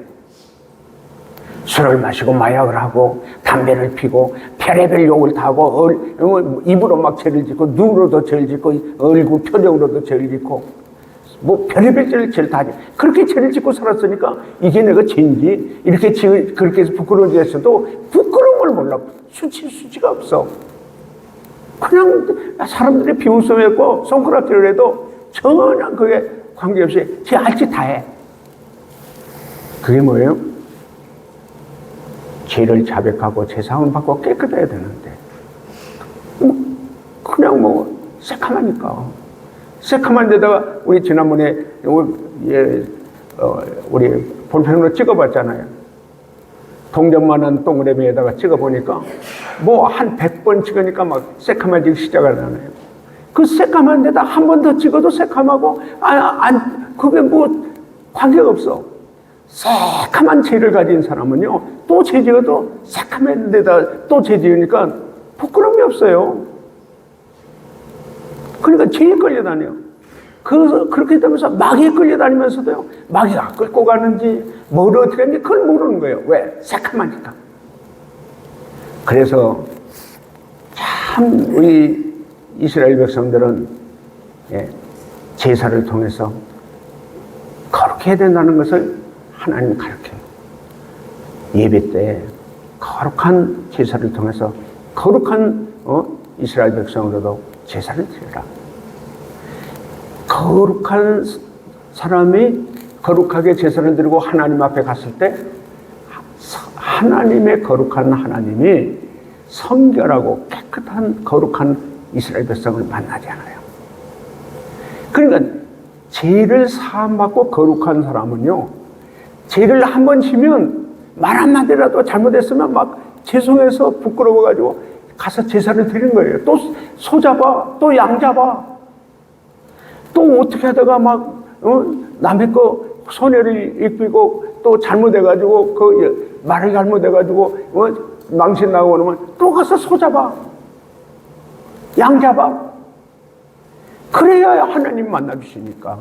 C: 술을 마시고 마약을 하고 담배를 피고 별의별 욕을 다 하고 입으로 막 죄를 짓고 눈으로도 죄를 짓고 얼굴 표정으로도 죄를 짓고 별의별 죄를 다 하지. 그렇게 죄를 짓고 살았으니까 이게 내가 죄인지 이렇게 그렇게 해서 부끄러운 죄 했어도 부끄러움을 몰라. 수치가 없어. 그냥 사람들이 비웃음했고 손가락질을 해도 전혀 그게 관계없이 제 알짓 다 해. 그게 뭐예요? 죄를 자백하고 죄사함을 받고 깨끗해야 되는데 그냥 새카마니까. 새카만 데다가 우리 지난번에 우리 본편으로 찍어봤잖아요. 동전만한 동그라미에다가 찍어보니까 한 100번 찍으니까 막 새카만지기 시작을 하네요. 그 새카만 데다 한 번 더 찍어도 새카마고 그게 관계가 없어. 새카만 죄를 가진 사람은요, 또 죄 지어도 새카만 데다 또 죄 지으니까 부끄러움이 없어요. 그러니까 죄에 끌려다녀. 그렇게 되면서 마귀에 끌려다니면서도요, 마귀가 끌고 가는지 뭘 어떻게 하는지 그걸 모르는 거예요. 왜? 새카마니까. 그래서 참 우리 이스라엘 백성들은 제사를 통해서 거룩해야 된다는 것을 하나님 가르쳐요. 예배 때 거룩한 제사를 통해서 거룩한 이스라엘 백성으로도 제사를 드려라. 거룩한 사람이 거룩하게 제사를 드리고 하나님 앞에 갔을 때 하나님의 거룩한 하나님이 성결하고 깨끗한 거룩한 이스라엘 백성을 만나지 않아요. 그러니까 죄를 사함받고 거룩한 사람은요, 죄를 한 번 지면 말 한마디라도 잘못했으면 막 죄송해서 부끄러워가지고 가서 제사를 드리는 거예요. 또 소 잡아, 또 양 잡아, 또 어떻게 하다가 남의 거 손해를 입히고 또 잘못해가지고 말을 잘못해가지고 망신 나고 그러면 또 가서 소 잡아, 양 잡아. 그래야 하나님 만나주시니까.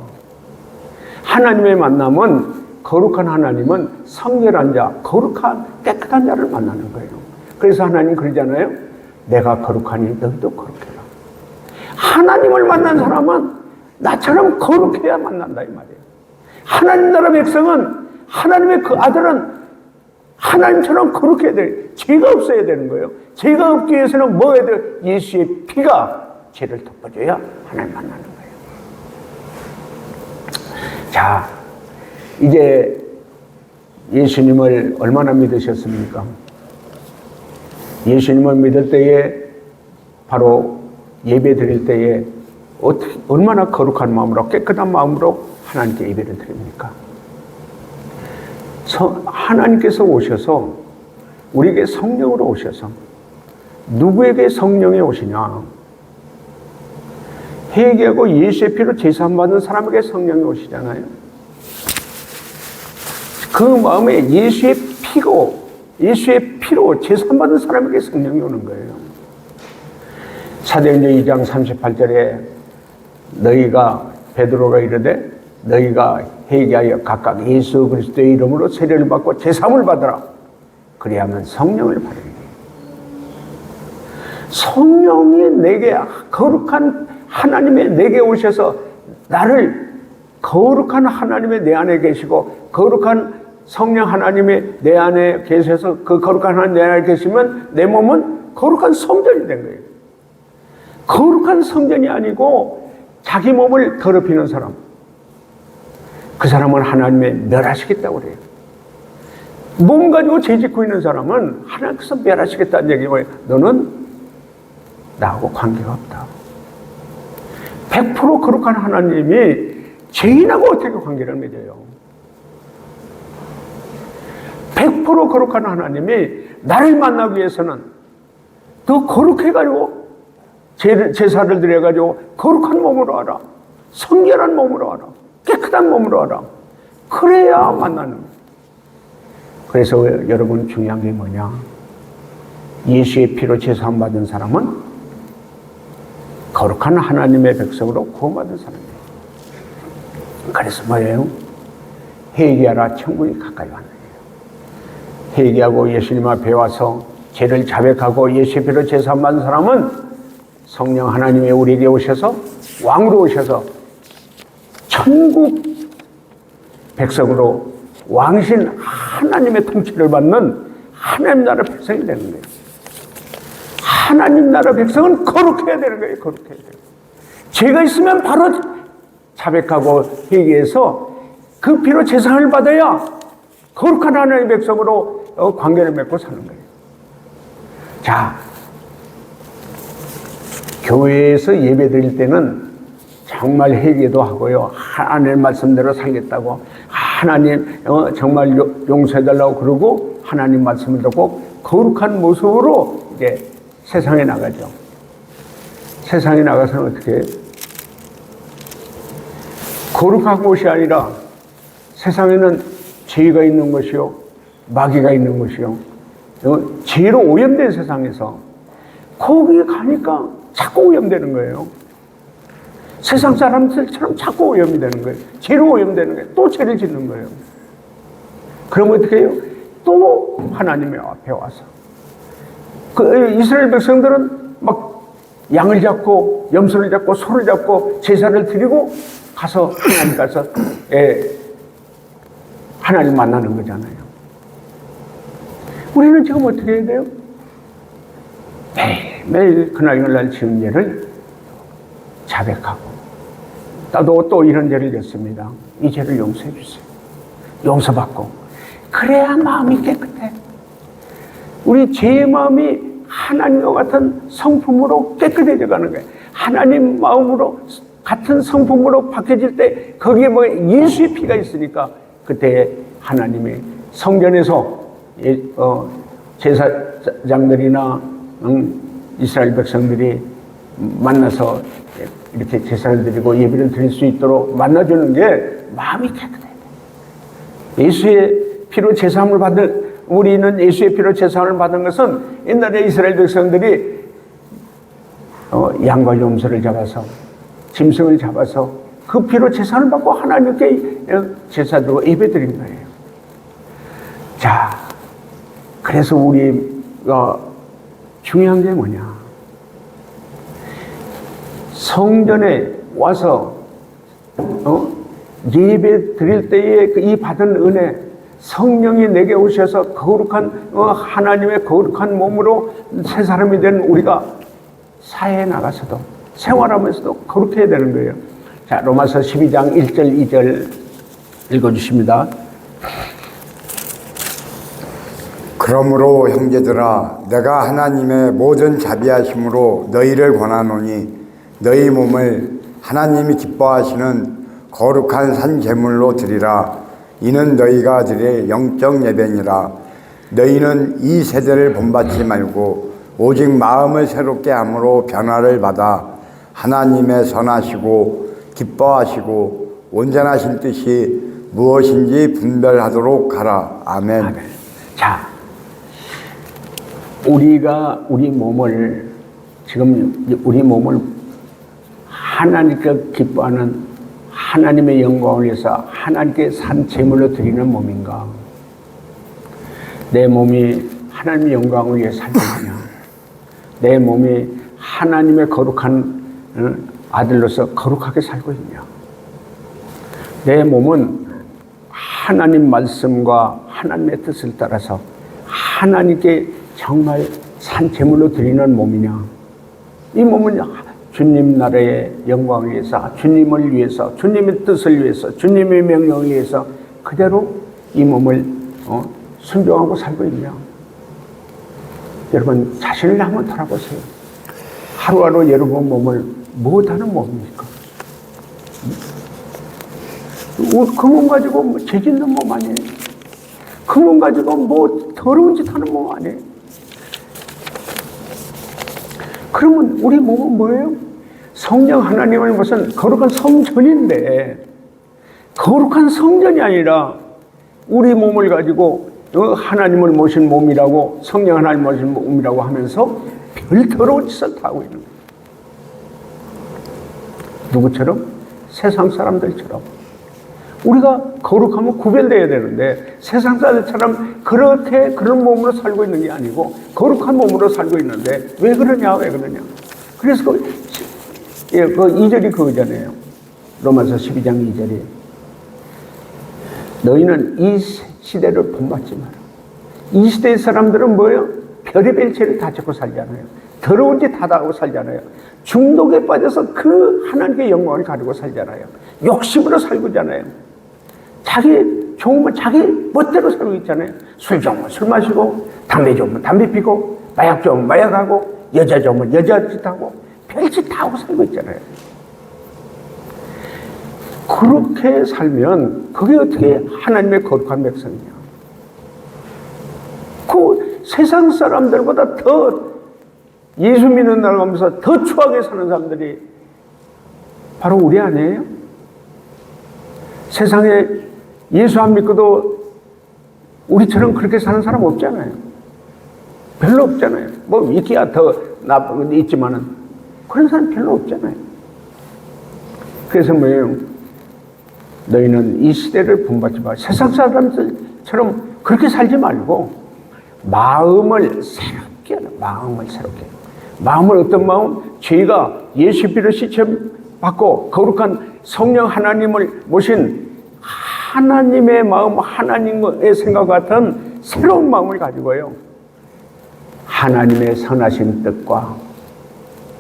C: 하나님의 만남은, 거룩한 하나님은 성결한 자, 거룩한 깨끗한 자를 만나는 거예요. 그래서 하나님 그러잖아요. 내가 거룩하니 너희도 거룩해라. 하나님을 만난 사람은 나처럼 거룩해야 만난다 이 말이에요. 하나님 나라 백성은, 하나님의 그 아들은 하나님처럼 거룩해야 돼. 죄가 없어야 되는 거예요. 죄가 없기 위해서는 뭐 해야 돼요? 예수의 피가 죄를 덮어줘야 하나님 만나는 거예요. 자, 이제 예수님을 얼마나 믿으셨습니까? 예수님을 믿을 때에, 바로 예배 드릴 때에 얼마나 거룩한 마음으로, 깨끗한 마음으로 하나님께 예배를 드립니까? 하나님께서 오셔서 우리에게 성령으로 오셔서, 누구에게 성령이 오시냐? 회개하고 예수의 피로 제사함 받은 사람에게 성령이 오시잖아요. 그 마음에 예수의 피로 제사함 받은 사람에게 성령이 오는 거예요. 사도행전 2장 38절에 너희가 베드로가 이르되 너희가 회개하여 각각 예수 그리스도의 이름으로 세례를 받고 제사함을 받으라. 그리하면 성령을 받으리니. 성령이 내게 거룩한 하나님의 내게 오셔서 나를 거룩한 하나님의 내 안에 계시고 거룩한 성령 하나님의 내 안에 계셔서 그 거룩한 하나님 내 안에 계시면 내 몸은 거룩한 성전이 된 거예요. 거룩한 성전이 아니고 자기 몸을 더럽히는 사람, 그 사람은 하나님의 멸하시겠다고 그래요. 몸 가지고 죄짓고 있는 사람은 하나님께서 멸하시겠다는 얘기예요. 너는 나하고 관계가 없다. 100% 거룩한 하나님이 죄인하고 어떻게 관계를 맺어요? 100% 거룩한 하나님이 나를 만나기 위해서는 더 거룩해가지고 제사를 드려가지고 거룩한 몸으로 하라. 성결한 몸으로 하라. 깨끗한 몸으로 하라. 그래야 만나는 거예요. 그래서 여러분 중요한 게 뭐냐? 예수의 피로 제사함 받은 사람은 거룩한 하나님의 백성으로 구원받은 사람이에요. 그래서 뭐예요? 회개하라, 천국이 가까이 왔네요. 회개하고 예수님 앞에 와서 죄를 자백하고 예수의 피로 제사함 받은 사람은 성령 하나님이 우리에게 오셔서 왕으로 오셔서 천국 백성으로 왕신 하나님의 통치를 받는 하나님 나라 백성이 되는 거예요. 하나님 나라 백성은 거룩해야 되는 거예요. 거룩해야 돼요. 죄가 있으면 바로 자백하고 회개해서 그 피로 제사를 받아야 거룩한 하나님의 백성으로 관계를 맺고 사는 거예요. 자, 교회에서 예배 드릴 때는 정말 회개도 하고요. 하나님의 말씀대로 살겠다고 하나님 정말 용서해달라고 그러고 하나님 말씀을 듣고 거룩한 모습으로 이제 세상에 나가죠. 세상에 나가서는 어떻게 해요? 거룩한 곳이 아니라 세상에는 죄가 있는 것이요, 마귀가 있는 것이요, 죄로 오염된 세상에서 거기에 가니까 자꾸 오염되는 거예요. 세상 사람들처럼 자꾸 오염이 되는 거예요. 죄로 오염되는 거예요. 또 죄를 짓는 거예요. 그러면 어떻게 해요? 또 하나님의 앞에 와서 그 이스라엘 백성들은 막 양을 잡고 염소를 잡고 소를 잡고 제사를 드리고 가서 하나님 가서 하나님 만나는 거잖아요. 우리는 지금 어떻게 해야 돼요? 매일 그날 지은 죄를 자백하고 나도 또 이런 죄를 졌습니다. 이 죄를 용서해 주세요. 용서받고 그래야 마음이 깨끗해. 우리 죄의 마음이 하나님과 같은 성품으로 깨끗해져 가는 거예요. 하나님 마음으로 같은 성품으로 바뀌어질 때 거기에 뭐 예수의 피가 있으니까 그때 하나님이 성전에서 제사장들이나 이스라엘 백성들이 만나서 이렇게 제사를 드리고 예배를 드릴 수 있도록 만나주는 게 마음이 깨끗해요. 예수의 피로 제사함을 받은 우리는 예수의 피로 제사함을 받은 것은 옛날에 이스라엘 백성들이 양과 염소를 잡아서 짐승을 잡아서 그 피로 제사를 받고 하나님께 제사드리고 예배 드린 거예요. 자, 그래서 우리가 중요한 게 뭐냐? 성전에 와서 예배 드릴 때에 이 받은 은혜, 성령이 내게 오셔서 거룩한 하나님의 거룩한 몸으로 새 사람이 된 우리가 사회에 나가서도 생활하면서도 거룩해야 되는 거예요. 자, 로마서 12장 1절 2절 읽어주십니다.
D: 그러므로 형제들아 내가 하나님의 모든 자비하심으로 너희를 권하노니 너희 몸을 하나님이 기뻐하시는 거룩한 산 제물로 드리라. 이는 너희가 드릴 영적 예배니라. 너희는 이 세대를 본받지 말고 오직 마음을 새롭게 함으로 변화를 받아 하나님의 선하시고 기뻐하시고 온전하신 뜻이 무엇인지 분별하도록 하라. 아멘.
C: 자, 우리가 우리 몸을 지금 우리 몸을 하나님께 기뻐하는 하나님의 영광을 위해서 하나님께 산 제물로 드리는 몸인가? 내 몸이 하나님의 영광을 위해 살고 있냐? 내 몸이 하나님의 거룩한 아들로서 거룩하게 살고 있냐? 내 몸은 하나님 말씀과 하나님의 뜻을 따라서 하나님께 정말 산 제물로 드리는 몸이냐? 이 몸은 주님 나라의 영광을 위해서, 주님을 위해서, 주님의 뜻을 위해서, 주님의 명령을 위해서 그대로 이 몸을 순종하고 살고 있냐? 여러분 자신을 한번 돌아보세요. 하루하루 여러분 몸을 무엇하는 몸입니까? 그 몸 가지고 뭐 죄 짓는 몸 아니에요? 그 몸 가지고 뭐 더러운 짓 하는 몸 아니에요? 그러면 우리 몸은 뭐예요? 성령 하나님을 무슨 거룩한 성전인데, 거룩한 성전이 아니라 우리 몸을 가지고 하나님을 모신 몸이라고, 성령 하나님 모신 몸이라고 하면서 별 더러운 짓을 다 하고 있는 거예요. 누구처럼? 세상 사람들처럼. 우리가 거룩하면 구별되어야 되는데 세상 사람들처럼 그렇게 그런 몸으로 살고 있는 게 아니고 거룩한 몸으로 살고 있는데 왜 그러냐? 그래서 그 2절이 그거잖아요. 로마서 12장 2절이 너희는 이 시대를 본받지 마라. 이 시대의 사람들은 뭐예요? 별의별 죄를 다 짓고 살잖아요. 더러운 짓 다 하고 살잖아요. 중독에 빠져서 그 하나님의 영광을 가지고 살잖아요. 욕심으로 살고 있잖아요. 자기 좋으면 자기 멋대로 살고 있잖아요. 술 좋으면 술 마시고, 담배 좋으면 담배 피고, 마약 좋으면 마약하고, 여자 좋으면 여자 짓하고, 별짓 다 하고 살고 있잖아요. 그렇게 살면 그게 어떻게 하나님의 거룩한 백성이냐? 그 세상 사람들보다 더 예수 믿는 날 가면서 더 추하게 사는 사람들이 바로 우리 아니에요? 세상에 예수 안 믿고도 우리처럼 그렇게 사는 사람 없잖아요. 별로 없잖아요. 뭐 있기야 더 나쁜 있지만은 그런 사람 별로 없잖아요. 그래서 뭐예요? 너희는 이 시대를 본받지 마. 세상 사람들처럼 그렇게 살지 말고 마음을 새롭게 하라. 마음을 새롭게. 마음을 어떤 마음? 죄가 예수 피로 시험 받고 거룩한 성령 하나님을 모신 하나님의 마음, 하나님의 생각 같은 새로운 마음을 가지고요. 하나님의 선하신 뜻과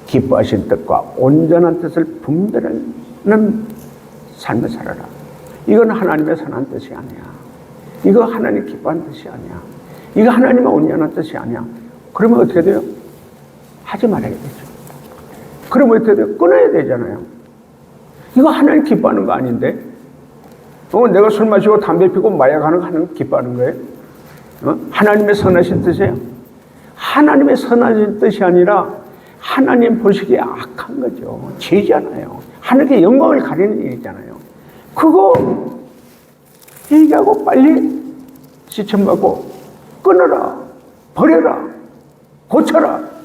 C: 기뻐하신 뜻과 온전한 뜻을 분별하는 삶을 살아라. 이건 하나님의 선한 뜻이 아니야. 이거 하나님 기뻐하는 뜻이 아니야. 이거 하나님의 온전한 뜻이 아니야. 그러면 어떻게 돼요? 하지 말아야 되죠. 그러면 어떻게 돼요? 끊어야 되잖아요. 이거 하나님 기뻐하는 거 아닌데? 내가 술 마시고 담배 피고 마약하는 거 하나님 기뻐하는 거예요? 하나님의 선하신 뜻이에요? 하나님의 선하신 뜻이 아니라 하나님 보시기에 악한 거죠. 죄잖아요. 하나님께 영광을 가리는 일이잖아요. 그거 얘기하고 빨리 시청받고 끊어라, 버려라, 고쳐라.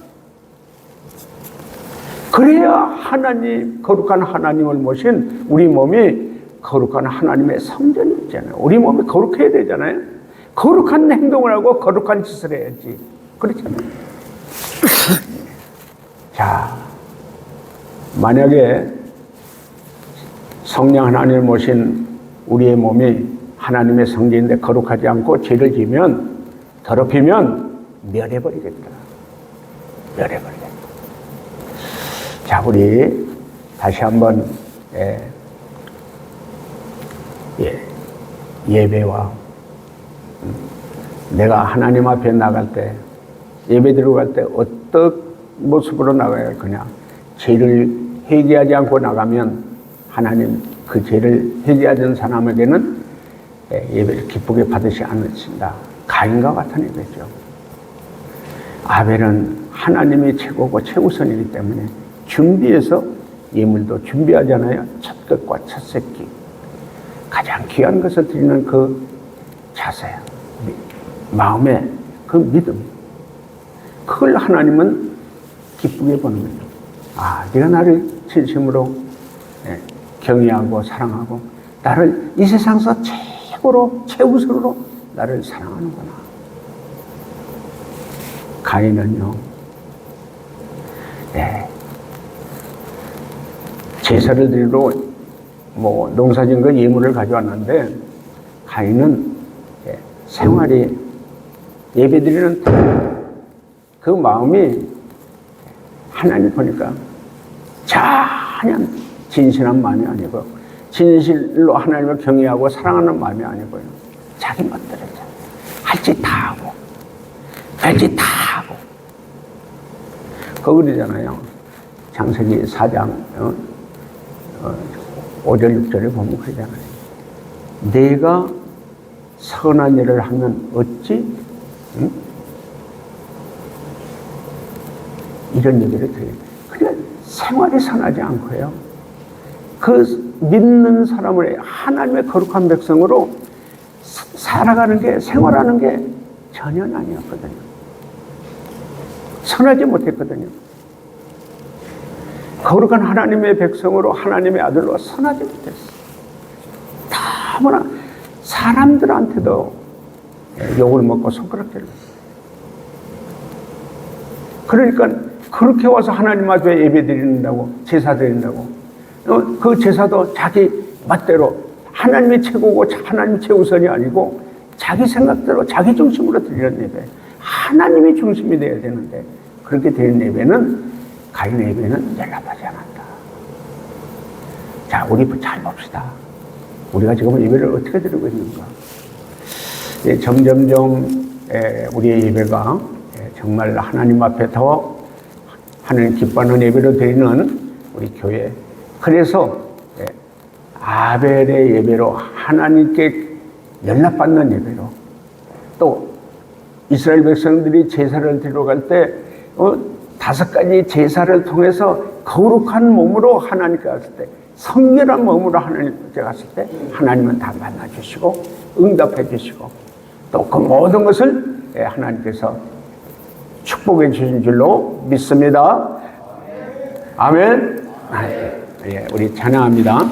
C: 그래야 하나님, 거룩한 하나님을 모신 우리 몸이 거룩한 하나님의 성전이 있잖아요. 우리 몸이 거룩해야 되잖아요. 거룩한 행동을 하고 거룩한 짓을 해야지. 그렇잖아요. 자, 만약에 성령 하나님을 모신 우리의 몸이 하나님의 성전인데 거룩하지 않고 죄를 지면, 더럽히면 멸해버리겠다. 멸해버리겠다. 자, 우리 다시 한번 예배와 내가 하나님 앞에 나갈 때, 예배 들어갈 때 어떤 모습으로 나가야 그냥 죄를 회개하지 않고 나가면 하나님 그 죄를 회개하는 사람에게는 예배를 기쁘게 받으시 않으신다. 가인과 같은 예배죠. 아벨은 하나님이 최고고 최우선이기 때문에 준비해서 예물도 준비하잖아요. 첫 것과 첫 새끼. 가장 귀한 것을 드리는 그 자세, 마음의 그 믿음. 그걸 하나님은 기쁘게 보는 거죠. 아, 네가 나를 진심으로 경외하고 사랑하고 나를 이 세상에서 최고로 최우선으로 나를 사랑하는구나. 가인은요, 제사를 드리러 농사진 예물을 가져왔는데 가인은 생활이 예배드리는 그 마음이 하나님 보니까 전혀 진실한 마음이 아니고 진실로 하나님을 경외하고 사랑하는 마음이 아니고요. 자기 멋대로 할 짓 다 하고 할 짓 다 하고 그거 그러잖아요. 창세기 4장 5절 6절에 보면 그러잖아요. 내가 선한 일을 하면 어찌 이런 얘기를 드려요. 그냥 생활이 선하지 않고요. 그 믿는 사람을 하나님의 거룩한 백성으로 살아가는 게 생활하는 게 전혀 아니었거든요. 선하지 못했거든요. 거룩한 하나님의 백성으로 하나님의 아들로 선하지 못했어. 다문화 사람들한테도 욕을 먹고 손가락질을 했어. 그러니까 그렇게 와서 하나님 앞에 예배 드린다고 제사 드린다고 그 제사도 자기 맛대로 하나님이 최고고 하나님이 최우선이 아니고 자기 생각대로 자기 중심으로 드리는 예배, 하나님이 중심이 되어야 되는데 그렇게 되는 예배는 가인의 예배는 연락하지 않았다. 자, 우리 잘 봅시다. 우리가 지금 예배를 어떻게 드리고 있는가? 점점점 우리의 예배가 정말 하나님 앞에 더 하나님 기뻐하는 예배를 드리는 우리 교회. 그래서 아벨의 예배로 하나님께 연락받는 예배로 또 이스라엘 백성들이 제사를 드리러 갈 때 5가지 제사를 통해서 거룩한 몸으로 하나님께 갔을 때 성결한 몸으로 하나님께 갔을 때 하나님은 다 만나주시고 응답해 주시고 또 그 모든 것을 하나님께서 축복해 주신 줄로 믿습니다. 아멘. 우리 찬양합니다.